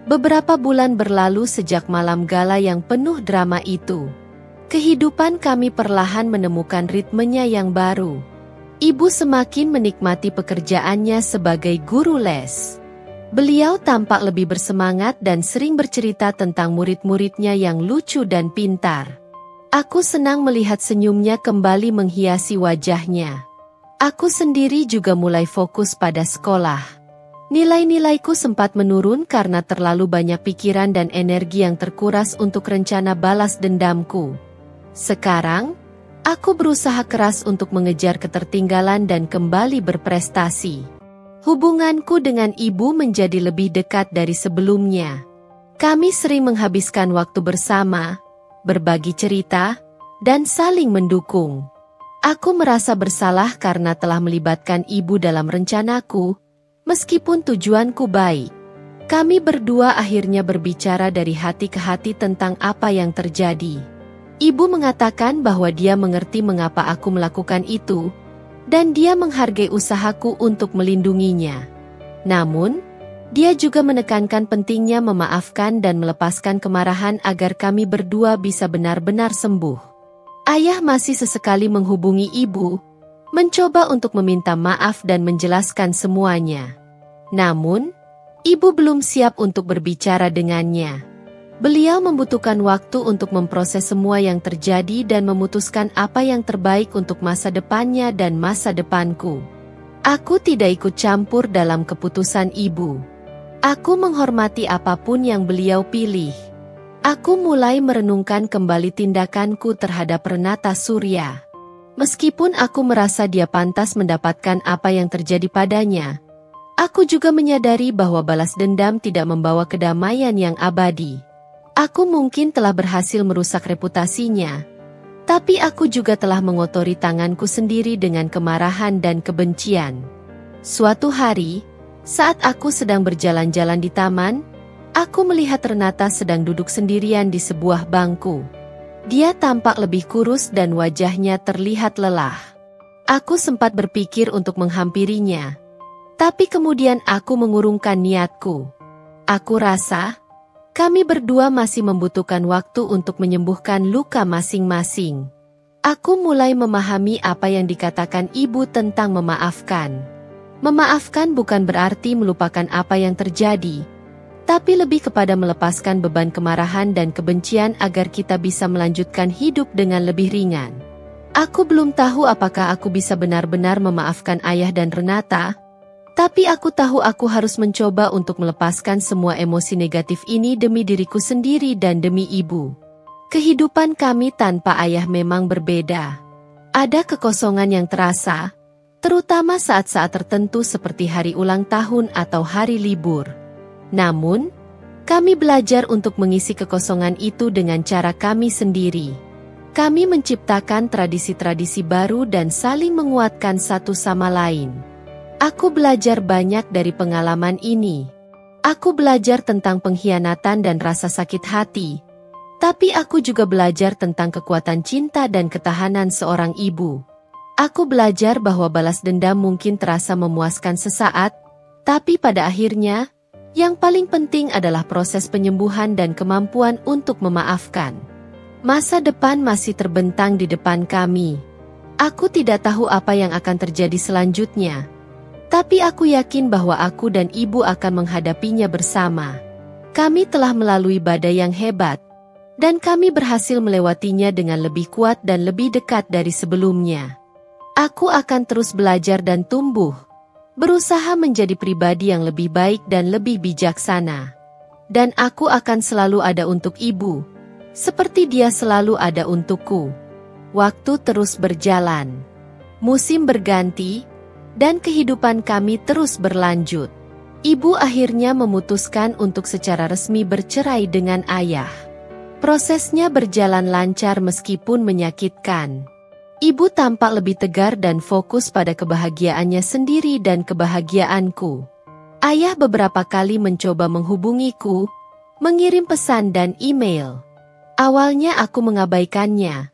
Beberapa bulan berlalu sejak malam gala yang penuh drama itu. Kehidupan kami perlahan menemukan ritmenya yang baru. Ibu semakin menikmati pekerjaannya sebagai guru les. Beliau tampak lebih bersemangat dan sering bercerita tentang murid-muridnya yang lucu dan pintar. Aku senang melihat senyumnya kembali menghiasi wajahnya. Aku sendiri juga mulai fokus pada sekolah. Nilai-nilaiku sempat menurun karena terlalu banyak pikiran dan energi yang terkuras untuk rencana balas dendamku. Sekarang, aku berusaha keras untuk mengejar ketertinggalan dan kembali berprestasi. Hubunganku dengan ibu menjadi lebih dekat dari sebelumnya. Kami sering menghabiskan waktu bersama, berbagi cerita, dan saling mendukung. Aku merasa bersalah karena telah melibatkan ibu dalam rencanaku, meskipun tujuanku baik. Kami berdua akhirnya berbicara dari hati ke hati tentang apa yang terjadi. Ibu mengatakan bahwa dia mengerti mengapa aku melakukan itu, dan dia menghargai usahaku untuk melindunginya. Namun, dia juga menekankan pentingnya memaafkan dan melepaskan kemarahan agar kami berdua bisa benar-benar sembuh. Ayah masih sesekali menghubungi ibu, mencoba untuk meminta maaf dan menjelaskan semuanya. Namun, ibu belum siap untuk berbicara dengannya. Beliau membutuhkan waktu untuk memproses semua yang terjadi dan memutuskan apa yang terbaik untuk masa depannya dan masa depanku. Aku tidak ikut campur dalam keputusan ibu. Aku menghormati apapun yang beliau pilih. Aku mulai merenungkan kembali tindakanku terhadap Renata Surya. Meskipun aku merasa dia pantas mendapatkan apa yang terjadi padanya, aku juga menyadari bahwa balas dendam tidak membawa kedamaian yang abadi. Aku mungkin telah berhasil merusak reputasinya, tapi aku juga telah mengotori tanganku sendiri dengan kemarahan dan kebencian. Suatu hari, saat aku sedang berjalan-jalan di taman, aku melihat Renata sedang duduk sendirian di sebuah bangku. Dia tampak lebih kurus dan wajahnya terlihat lelah. Aku sempat berpikir untuk menghampirinya, tapi kemudian aku mengurungkan niatku. Aku rasa kami berdua masih membutuhkan waktu untuk menyembuhkan luka masing-masing. Aku mulai memahami apa yang dikatakan ibu tentang memaafkan. Memaafkan bukan berarti melupakan apa yang terjadi, tapi lebih kepada melepaskan beban kemarahan dan kebencian agar kita bisa melanjutkan hidup dengan lebih ringan. Aku belum tahu apakah aku bisa benar-benar memaafkan ayah dan Renata, tapi aku tahu aku harus mencoba untuk melepaskan semua emosi negatif ini demi diriku sendiri dan demi ibu. Kehidupan kami tanpa ayah memang berbeda. Ada kekosongan yang terasa, terutama saat-saat tertentu seperti hari ulang tahun atau hari libur. Namun, kami belajar untuk mengisi kekosongan itu dengan cara kami sendiri. Kami menciptakan tradisi-tradisi baru dan saling menguatkan satu sama lain. Aku belajar banyak dari pengalaman ini. Aku belajar tentang pengkhianatan dan rasa sakit hati. Tapi aku juga belajar tentang kekuatan cinta dan ketahanan seorang ibu. Aku belajar bahwa balas dendam mungkin terasa memuaskan sesaat, tapi pada akhirnya, yang paling penting adalah proses penyembuhan dan kemampuan untuk memaafkan. Masa depan masih terbentang di depan kami. Aku tidak tahu apa yang akan terjadi selanjutnya. Tapi aku yakin bahwa aku dan ibu akan menghadapinya bersama. Kami telah melalui badai yang hebat, dan kami berhasil melewatinya dengan lebih kuat dan lebih dekat dari sebelumnya. Aku akan terus belajar dan tumbuh, berusaha menjadi pribadi yang lebih baik dan lebih bijaksana. Dan aku akan selalu ada untuk ibu, seperti dia selalu ada untukku. Waktu terus berjalan. Musim berganti, dan kehidupan kami terus berlanjut. Ibu akhirnya memutuskan untuk secara resmi bercerai dengan ayah. Prosesnya berjalan lancar meskipun menyakitkan. Ibu tampak lebih tegar dan fokus pada kebahagiaannya sendiri dan kebahagiaanku. Ayah beberapa kali mencoba menghubungiku, mengirim pesan dan email. Awalnya aku mengabaikannya,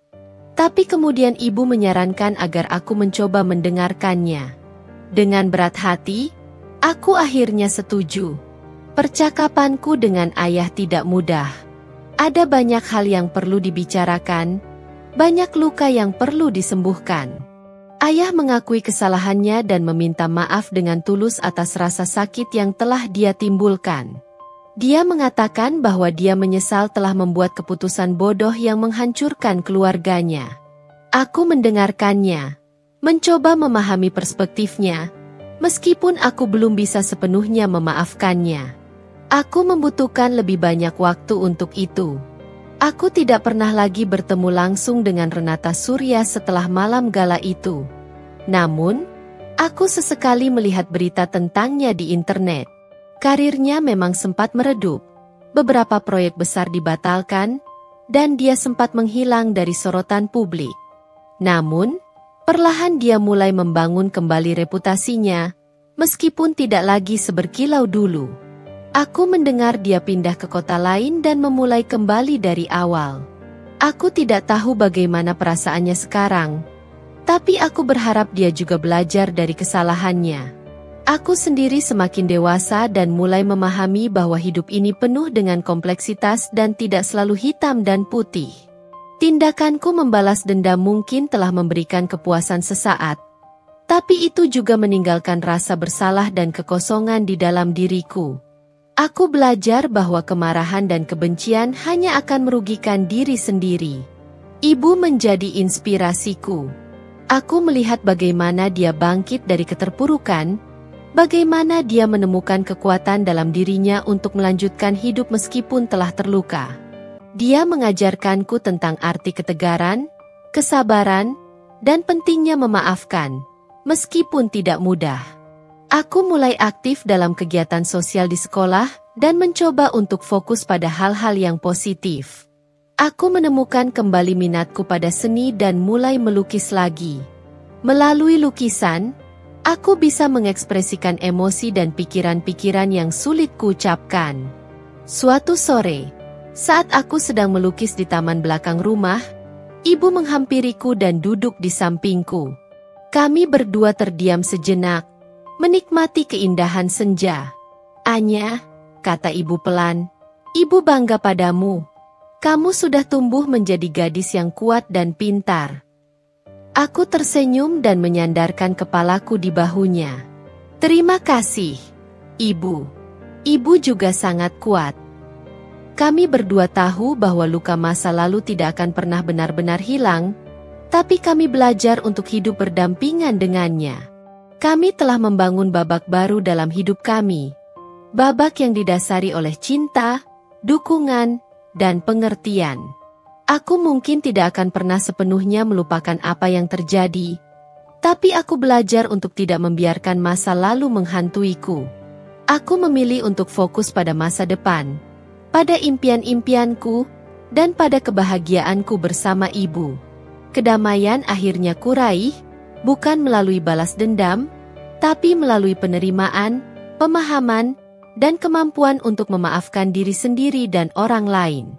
tapi kemudian ibu menyarankan agar aku mencoba mendengarkannya. Dengan berat hati, aku akhirnya setuju. Percakapanku dengan ayah tidak mudah. Ada banyak hal yang perlu dibicarakan, banyak luka yang perlu disembuhkan. Ayah mengakui kesalahannya dan meminta maaf dengan tulus atas rasa sakit yang telah dia timbulkan. Dia mengatakan bahwa dia menyesal telah membuat keputusan bodoh yang menghancurkan keluarganya. Aku mendengarkannya, mencoba memahami perspektifnya, meskipun aku belum bisa sepenuhnya memaafkannya. Aku membutuhkan lebih banyak waktu untuk itu. Aku tidak pernah lagi bertemu langsung dengan Renata Surya setelah malam gala itu. Namun, aku sesekali melihat berita tentangnya di internet. Karirnya memang sempat meredup, beberapa proyek besar dibatalkan, dan dia sempat menghilang dari sorotan publik. Namun, perlahan dia mulai membangun kembali reputasinya, meskipun tidak lagi seberkilau dulu. Aku mendengar dia pindah ke kota lain dan memulai kembali dari awal. Aku tidak tahu bagaimana perasaannya sekarang, tapi aku berharap dia juga belajar dari kesalahannya. Aku sendiri semakin dewasa dan mulai memahami bahwa hidup ini penuh dengan kompleksitas dan tidak selalu hitam dan putih. Tindakanku membalas dendam mungkin telah memberikan kepuasan sesaat, tapi itu juga meninggalkan rasa bersalah dan kekosongan di dalam diriku. Aku belajar bahwa kemarahan dan kebencian hanya akan merugikan diri sendiri. Ibu menjadi inspirasiku. Aku melihat bagaimana dia bangkit dari keterpurukan, bagaimana dia menemukan kekuatan dalam dirinya untuk melanjutkan hidup meskipun telah terluka. Dia mengajarkanku tentang arti ketegaran, kesabaran, dan pentingnya memaafkan, meskipun tidak mudah. Aku mulai aktif dalam kegiatan sosial di sekolah dan mencoba untuk fokus pada hal-hal yang positif. Aku menemukan kembali minatku pada seni dan mulai melukis lagi. Melalui lukisan, aku bisa mengekspresikan emosi dan pikiran-pikiran yang sulit kuucapkan. Suatu sore, saat aku sedang melukis di taman belakang rumah, ibu menghampiriku dan duduk di sampingku. Kami berdua terdiam sejenak, menikmati keindahan senja. "Anya," kata ibu pelan, "ibu bangga padamu. Kamu sudah tumbuh menjadi gadis yang kuat dan pintar." Aku tersenyum dan menyandarkan kepalaku di bahunya. "Terima kasih, Ibu. Ibu juga sangat kuat." Kami berdua tahu bahwa luka masa lalu tidak akan pernah benar-benar hilang, Tapi kami belajar untuk hidup berdampingan dengannya. Kami telah membangun babak baru dalam hidup kami. Babak yang didasari oleh cinta, dukungan, dan pengertian. Aku mungkin tidak akan pernah sepenuhnya melupakan apa yang terjadi, tapi aku belajar untuk tidak membiarkan masa lalu menghantuiku. Aku memilih untuk fokus pada masa depan, pada impian-impianku, dan pada kebahagiaanku bersama ibu. Kedamaian akhirnya kuraih, bukan melalui balas dendam, tapi melalui penerimaan, pemahaman, dan kemampuan untuk memaafkan diri sendiri dan orang lain.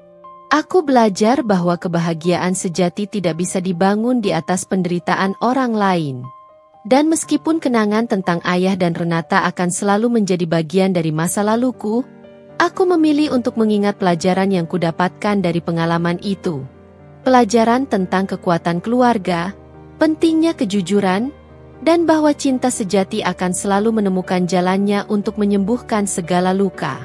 Aku belajar bahwa kebahagiaan sejati tidak bisa dibangun di atas penderitaan orang lain. Dan meskipun kenangan tentang ayah dan Renata akan selalu menjadi bagian dari masa laluku, aku memilih untuk mengingat pelajaran yang kudapatkan dari pengalaman itu. Pelajaran tentang kekuatan keluarga, pentingnya kejujuran, dan bahwa cinta sejati akan selalu menemukan jalannya untuk menyembuhkan segala luka.